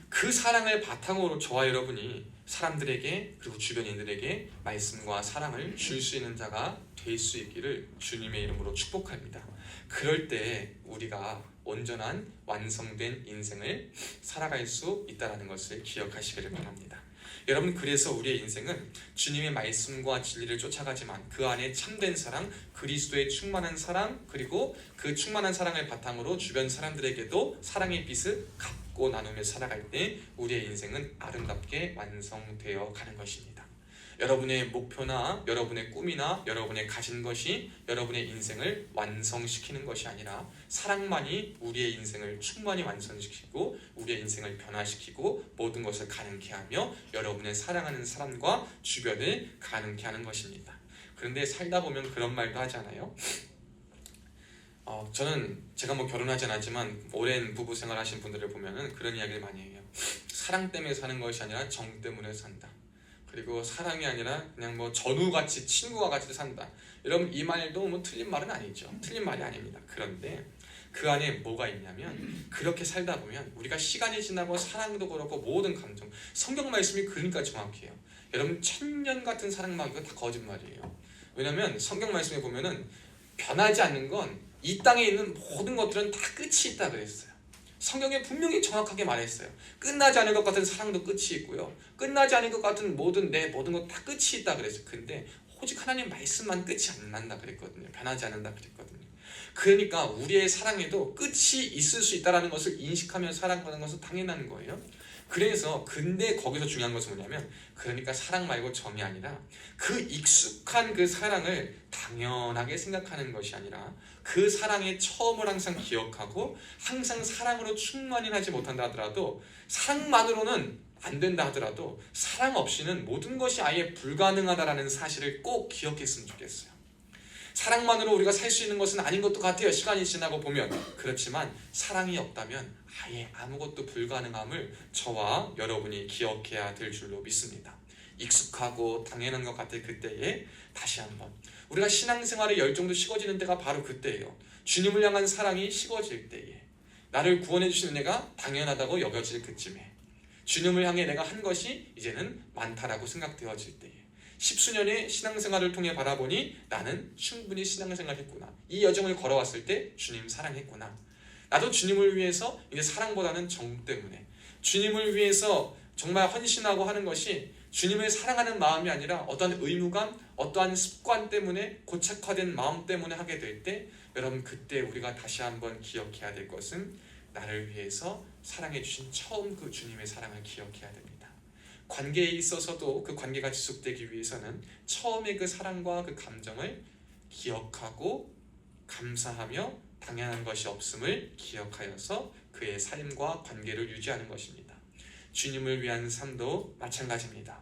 그 사랑을 바탕으로 저와 여러분이 사람들에게 그리고 주변인들에게 말씀과 사랑을 줄 수 있는 자가 될 수 있기를 주님의 이름으로 축복합니다. 그럴 때 우리가 온전한 완성된 인생을 살아갈 수 있다는 것을 기억하시기를 바랍니다. 여러분, 그래서 우리의 인생은 주님의 말씀과 진리를 쫓아가지만 그 안에 참된 사랑, 그리스도의 충만한 사랑, 그리고 그 충만한 사랑을 바탕으로 주변 사람들에게도 사랑의 빛을 갚고 나누며 살아갈 때 우리의 인생은 아름답게 완성되어 가는 것입니다. 여러분의 목표나 여러분의 꿈이나 여러분의 가진 것이 여러분의 인생을 완성시키는 것이 아니라 사랑만이 우리의 인생을 충만히 완성시키고 우리의 인생을 변화시키고 모든 것을 가능케 하며 여러분의 사랑하는 사람과 주변을 가능케 하는 것입니다. 그런데 살다 보면 그런 말도 하잖아요. 저는 제가 결혼하진 않았지만 오랜 부부 생활 하신 분들을 보면은 그런 이야기를 많이 해요. 사랑 때문에 사는 것이 아니라 정 때문에 산다. 그리고 사랑이 아니라 그냥 전우같이 친구와 같이 산다. 여러분, 이 말도 틀린 말은 아니죠. 틀린 말이 아닙니다. 그런데 그 안에 뭐가 있냐면 그렇게 살다 보면 우리가 시간이 지나고 사랑도 그렇고 모든 감정, 성경 말씀이 그러니까 정확해요. 여러분, 천년 같은 사랑 막 이거 다 거짓말이에요. 왜냐면 성경 말씀에 보면은 변하지 않는 건 이 땅에 있는 모든 것들은 다 끝이 있다 그랬어요. 성경에 분명히 정확하게 말했어요. 끝나지 않을 것 같은 사랑도 끝이 있고요, 끝나지 않을 것 같은 모든 것 다 끝이 있다 그랬어요. 근데 오직 하나님 말씀만 끝이 안 난다 그랬거든요. 변하지 않는다 그랬거든요. 그러니까 우리의 사랑에도 끝이 있을 수 있다는 것을 인식하며 살아가는 것은 당연한 거예요. 그래서 근데 거기서 중요한 것은 뭐냐면, 그러니까 사랑 말고 정이 아니라 그 익숙한 그 사랑을 당연하게 생각하는 것이 아니라 그 사랑의 처음을 항상 기억하고 항상 사랑으로 충만히 하지 못한다 하더라도, 사랑만으로는 안 된다 하더라도 사랑 없이는 모든 것이 아예 불가능하다라는 사실을 꼭 기억했으면 좋겠어요. 사랑만으로 우리가 살 수 있는 것은 아닌 것도 같아요, 시간이 지나고 보면. 그렇지만 사랑이 없다면 아예 아무것도 불가능함을 저와 여러분이 기억해야 될 줄로 믿습니다. 익숙하고 당연한 것 같을 그때에 다시 한번 우리가 신앙생활의 열정도 식어지는 때가 바로 그때예요. 주님을 향한 사랑이 식어질 때에, 나를 구원해 주신 은혜가 당연하다고 여겨질 그쯤에, 주님을 향해 내가 한 것이 이제는 많다라고 생각되어질 때에, 십수년의 신앙생활을 통해 바라보니 나는 충분히 신앙생활을 했구나, 이 여정을 걸어왔을 때 주님 사랑했구나, 나도 주님을 위해서 이제 사랑보다는 정 때문에, 주님을 위해서 정말 헌신하고 하는 것이 주님을 사랑하는 마음이 아니라 어떠한 의무감, 어떠한 습관 때문에, 고착화된 마음 때문에 하게 될 때, 여러분, 그때 우리가 다시 한번 기억해야 될 것은 나를 위해서 사랑해 주신 처음 그 주님의 사랑을 기억해야 됩니다. 관계에 있어서도 그 관계가 지속되기 위해서는 처음의 그 사랑과 그 감정을 기억하고 감사하며 당연한 것이 없음을 기억하여서 그의 삶과 관계를 유지하는 것입니다. 주님을 위한 삶도 마찬가지입니다.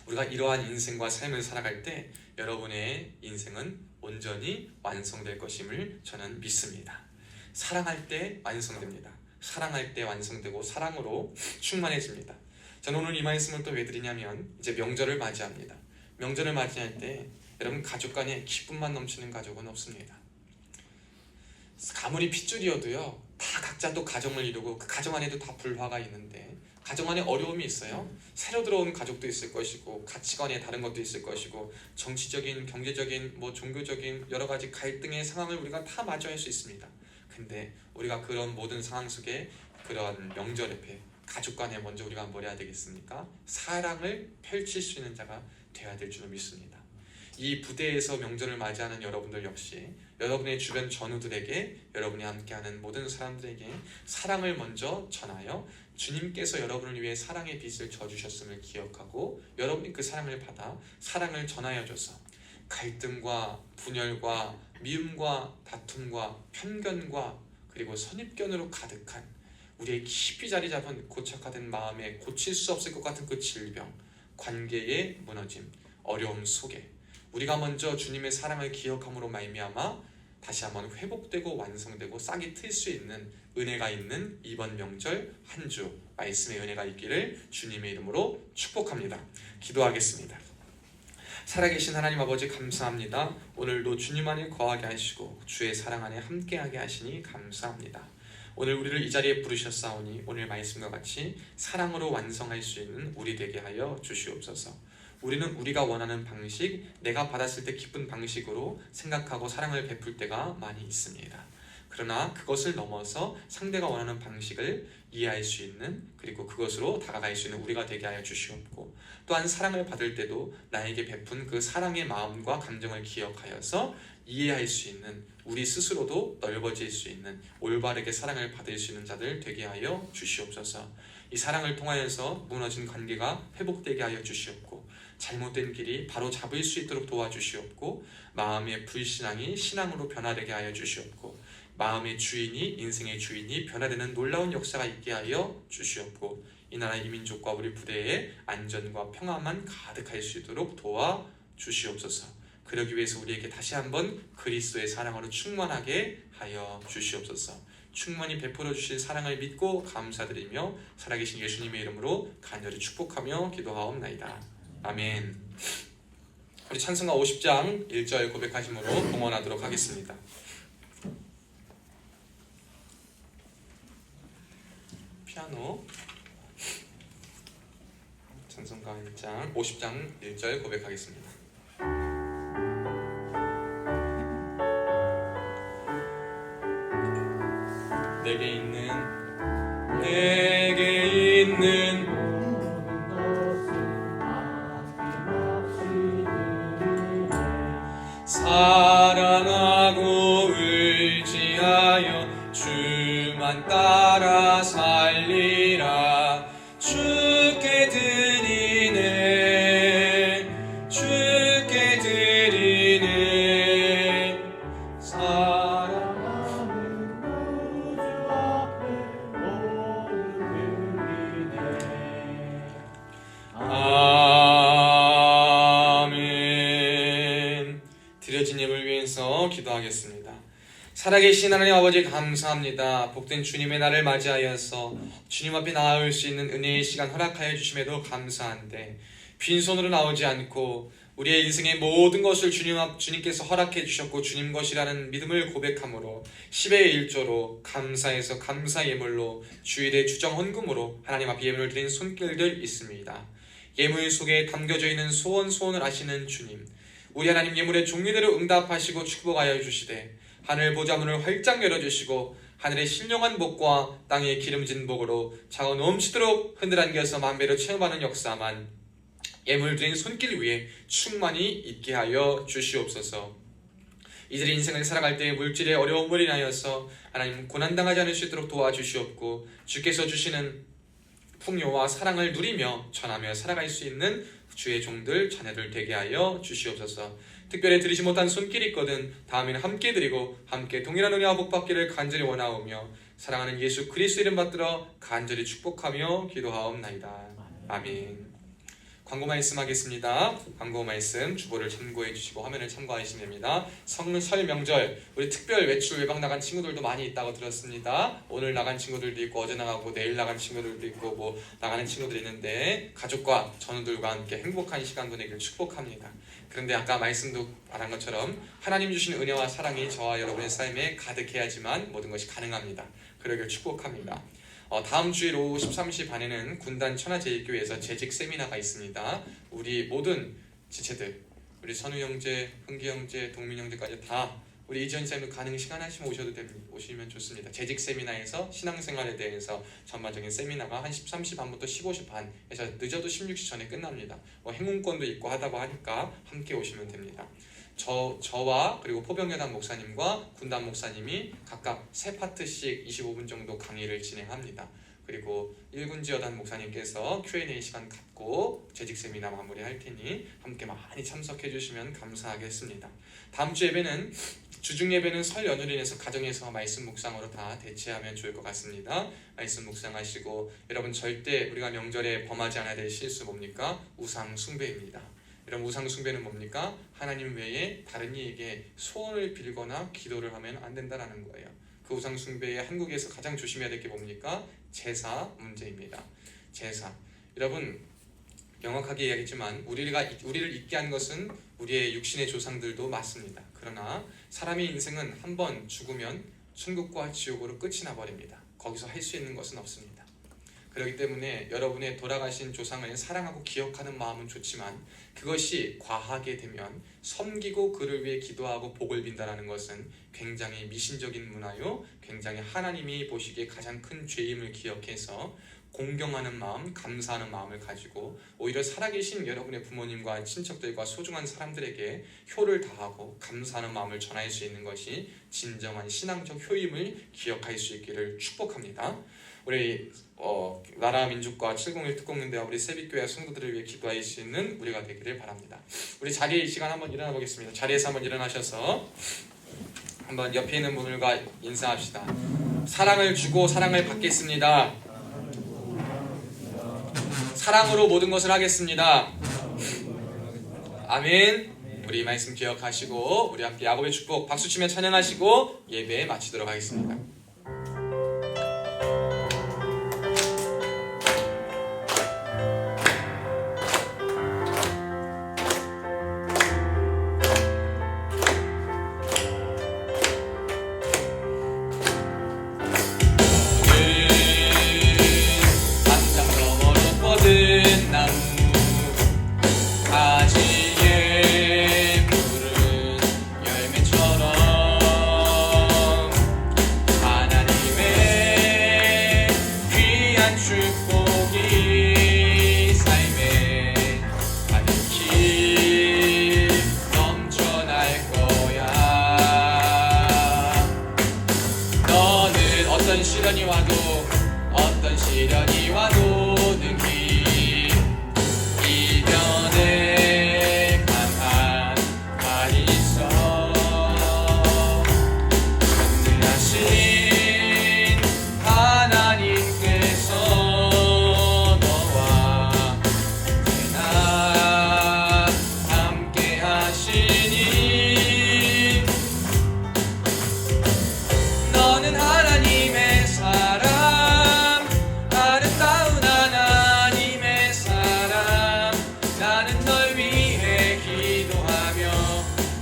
우리가 이러한 인생과 삶을 살아갈 때 여러분의 인생은 온전히 완성될 것임을 저는 믿습니다. 사랑할 때 완성됩니다. 사랑할 때 완성되고 사랑으로 충만해집니다. 저는 오늘 이 말씀을 또 왜 드리냐면, 이제 명절을 맞이합니다. 명절을 맞이할 때 여러분 가족 간에 기쁨만 넘치는 가족은 없습니다. 가문이 핏줄이어도요 다 각자 또 가정을 이루고 그 가정 안에도 다 불화가 있는데 가정 안에 어려움이 있어요. 새로 들어온 가족도 있을 것이고 가치관에 다른 것도 있을 것이고 정치적인, 경제적인, 종교적인 여러 가지 갈등의 상황을 우리가 다 마주할 수 있습니다. 근데 우리가 그런 모든 상황 속에 그런 명절 앞에 가족 간에 먼저 우리가 뭘 해야 되겠습니까? 사랑을 펼칠 수 있는 자가 되어야 될 줄로 믿습니다. 이 부대에서 명절을 맞이하는 여러분들 역시 여러분의 주변 전우들에게, 여러분이 함께하는 모든 사람들에게 사랑을 먼저 전하여 주님께서 여러분을 위해 사랑의 빛을 져주셨음을 기억하고 여러분이 그 사랑을 받아 사랑을 전하여 줘서 갈등과 분열과 미움과 다툼과 편견과 그리고 선입견으로 가득한 우리의 깊이 자리 잡은 고착화된 마음에 고칠 수 없을 것 같은 그 질병, 관계의 무너짐, 어려움 속에 우리가 먼저 주님의 사랑을 기억함으로 말미암아 다시 한번 회복되고 완성되고 싹이 틀 수 있는 은혜가 있는 이번 명절 한 주 말씀의 은혜가 있기를 주님의 이름으로 축복합니다. 기도하겠습니다. 살아계신 하나님 아버지 감사합니다. 오늘도 주님 안에 거하게 하시고 주의 사랑 안에 함께하게 하시니 감사합니다. 오늘 우리를 이 자리에 부르셨사오니 오늘 말씀과 같이 사랑으로 완성할 수 있는 우리 되게 하여 주시옵소서. 우리는 우리가 원하는 방식, 내가 받았을 때 기쁜 방식으로 생각하고 사랑을 베풀 때가 많이 있습니다. 그러나 그것을 넘어서 상대가 원하는 방식을 이해할 수 있는, 그리고 그것으로 다가갈 수 있는 우리가 되게 하여 주시옵고, 또한 사랑을 받을 때도 나에게 베푼 그 사랑의 마음과 감정을 기억하여서 이해할 수 있는, 우리 스스로도 넓어질 수 있는, 올바르게 사랑을 받을 수 있는 자들 되게 하여 주시옵소서. 이 사랑을 통하여서 무너진 관계가 회복되게 하여 주시옵고, 잘못된 길이 바로 잡을 수 있도록 도와주시옵고, 마음의 불신앙이 신앙으로 변화되게 하여 주시옵고, 마음의 주인이 인생의 주인이 변화되는 놀라운 역사가 있게 하여 주시옵고, 이 나라 이 민족과 우리 부대에 안전과 평화만 가득할 수 있도록 도와주시옵소서. 그러기 위해서 우리에게 다시 한번 그리스도의 사랑으로 충만하게 하여 주시옵소서. 충만히 베풀어 주실 사랑을 믿고 감사드리며 살아계신 예수님의 이름으로 간절히 축복하며 기도하옵나이다. 아멘. 우리 찬송가 50장 1절 고백하심으로 봉헌하도록 하겠습니다. 피아노 찬송가 1장 50장 1절 고백하겠습니다. 내게 있는 사랑하고 의지하여 주만 따라 살리라. 주께 드리네, 주께 드리네. 사랑하는 구주 앞에 모두 드리네. 아멘. 드려진 예물 위해서 기도하겠습니다. 살아계신 하나님 아버지 감사합니다. 복된 주님의 날을 맞이하여서 주님 앞에 나아올 수 있는 은혜의 시간 허락하여 주심에도 감사한데, 빈손으로 나오지 않고 우리의 인생의 모든 것을 주님께서 허락해 주셨고 주님 것이라는 믿음을 고백함으로 10의 1조로 감사해서 감사 예물로 주일의 주정 헌금으로 하나님 앞에 예물을 드린 손길들 있습니다. 예물 속에 담겨져 있는 소원을 아시는 주님, 우리 하나님 예물의 종류대로 응답하시고 축복하여 주시되 하늘 보좌문을 활짝 열어주시고 하늘의 신령한 복과 땅의 기름진 복으로 차고 넘치도록 흔들안겨서 만배로 체험하는 역사만 예물 드린 손길 위에 충만히 있게 하여 주시옵소서. 이들의 인생을 살아갈 때의 물질의 어려움을 인하여서 하나님 고난당하지 않을 수 있도록 도와주시옵고, 주께서 주시는 풍요와 사랑을 누리며 전하며 살아갈 수 있는 주의 종들 자녀들 되게 하여 주시옵소서. 특별히 드리지 못한 손길이 있거든 다음에는 함께 드리고 함께 동일한 은혜와 복 받기를 간절히 원하오며 사랑하는 예수 그리스도 이름 받들어 간절히 축복하며 기도하옵나이다. 아멘. 광고 말씀 하겠습니다. 광고 말씀 주보를 참고해 주시고 화면을 참고하시면 됩니다. 설 명절 우리 특별 외출 외박 나간 친구들도 많이 있다고 들었습니다. 오늘 나간 친구들도 있고 어제 나가고 내일 나간 친구들도 있고 뭐 나가는 친구들이 있는데 가족과 전우들과 함께 행복한 시간 보내기를 축복합니다. 그런데 아까 말씀도 말한 것처럼 하나님 주신 은혜와 사랑이 저와 여러분의 삶에 가득해야지만 모든 것이 가능합니다. 그러길 축복합니다. 다음 주일 오후 13시 반에는 군단 천하제일교회에서 재직 세미나가 있습니다. 우리 모든 지체들, 우리 선우 형제, 흥기 형제, 동민 형제까지 다 우리 이지연 사님도 가능 시간 하시면 오시면 좋습니다. 재직 세미나에서 신앙생활에 대해서 전반적인 세미나가 한 13시 반부터 15시 반에서 늦어도 16시 전에 끝납니다. 행운권도 있고 하다고 하니까 함께 오시면 됩니다. 저와 그리고 포병여단 목사님과 군단 목사님이 각각 3파트씩 25분 정도 강의를 진행합니다. 그리고 1군지 여단 목사님께서 Q&A 시간 갖고 재직 세미나 마무리할 테니 함께 많이 참석해 주시면 감사하겠습니다. 다음 주 예배는 주중 예배는 설 연휴로 인해서 가정에서 말씀 묵상으로 다 대체하면 좋을 것 같습니다. 말씀 묵상하시고 여러분 절대 우리가 명절에 범하지 않아야 될 실수 뭡니까? 우상 숭배입니다. 이런 우상 숭배는 뭡니까? 하나님 외에 다른 이에게 소원을 빌거나 기도를 하면 안 된다라는 거예요. 그 우상 숭배에 한국에서 가장 조심해야 될 게 뭡니까? 제사 문제입니다. 제사. 여러분 명확하게 이야기했지만 우리를 있게 한 것은 우리의 육신의 조상들도 맞습니다. 그러나 사람의 인생은 한 번 죽으면 천국과 지옥으로 끝이 나버립니다. 거기서 할 수 있는 것은 없습니다. 그렇기 때문에 여러분의 돌아가신 조상을 사랑하고 기억하는 마음은 좋지만 그것이 과하게 되면 섬기고 그를 위해 기도하고 복을 빈다는 것은 굉장히 미신적인 문화요, 굉장히 하나님이 보시기에 가장 큰 죄임을 기억해서 공경하는 마음, 감사하는 마음을 가지고 오히려 살아계신 여러분의 부모님과 친척들과 소중한 사람들에게 효를 다하고 감사하는 마음을 전할 수 있는 것이 진정한 신앙적 효임을 기억할 수 있기를 축복합니다. 우리 나라 민족과 701 특공대와 우리 세빛교회 성도들을 위해 기도할 수 있는 우리가 되기를 바랍니다. 우리 자리에 이 시간 한번 일어나 보겠습니다. 자리에서 한번 일어나셔서 한번 옆에 있는 분들과 인사합시다. 사랑을 주고 사랑을 받겠습니다. 사랑으로 모든 것을 하겠습니다. 아멘. 우리 말씀 기억하시고 우리 함께 야곱의 축복 박수치며 찬양하시고 예배 마치도록 하겠습니다. 어떤 시련이 와도 능히 이겨내 강한 말이 있어. 전능하신 하나님께서 너와 나 함께 하시니 너는 하나님의 사랑, 아름다운 하나님의 사랑. 나는 널 위해 기도하며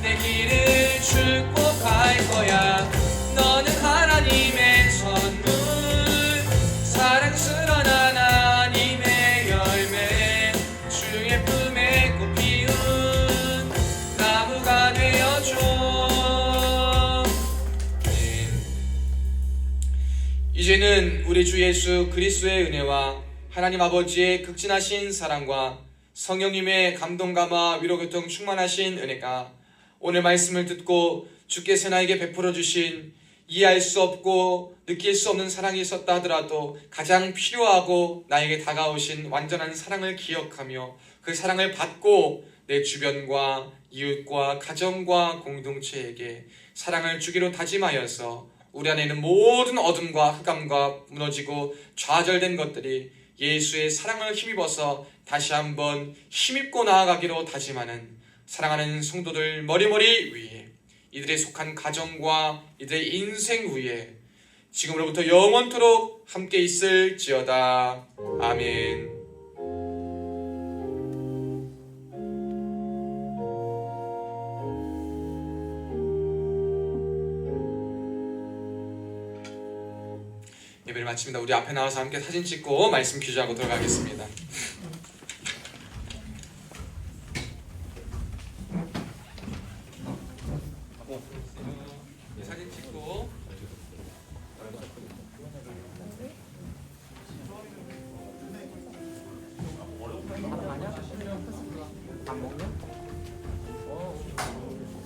내 길을 축복할 거야. 너는 하나님의 선물, 사랑스러운 하나님의 열매, 주의 품에 꽃 피운 나무가 되어줘. 이제는 우리 주 예수 그리스도의 은혜와 하나님 아버지의 극진하신 사랑과 성령님의 감동감화 위로교통 충만하신 은혜가 오늘 말씀을 듣고 주께서 나에게 베풀어 주신 이해할 수 없고 느낄 수 없는 사랑이 있었다 하더라도 가장 필요하고 나에게 다가오신 완전한 사랑을 기억하며 그 사랑을 받고 내 주변과 이웃과 가정과 공동체에게 사랑을 주기로 다짐하여서 우리 안에 있는 모든 어둠과 흑암과 무너지고 좌절된 것들이 예수의 사랑을 힘입어서 다시 한번 힘입고 나아가기로 다짐하는 사랑하는 성도들 머리머리 위에, 이들의 속한 가정과 이들의 인생 위에 지금으로부터 영원토록 함께 있을지어다. 아멘. 예배를 마칩니다. 우리 앞에 나와서 함께 사진 찍고 말씀 귀주하고 들어가겠습니다.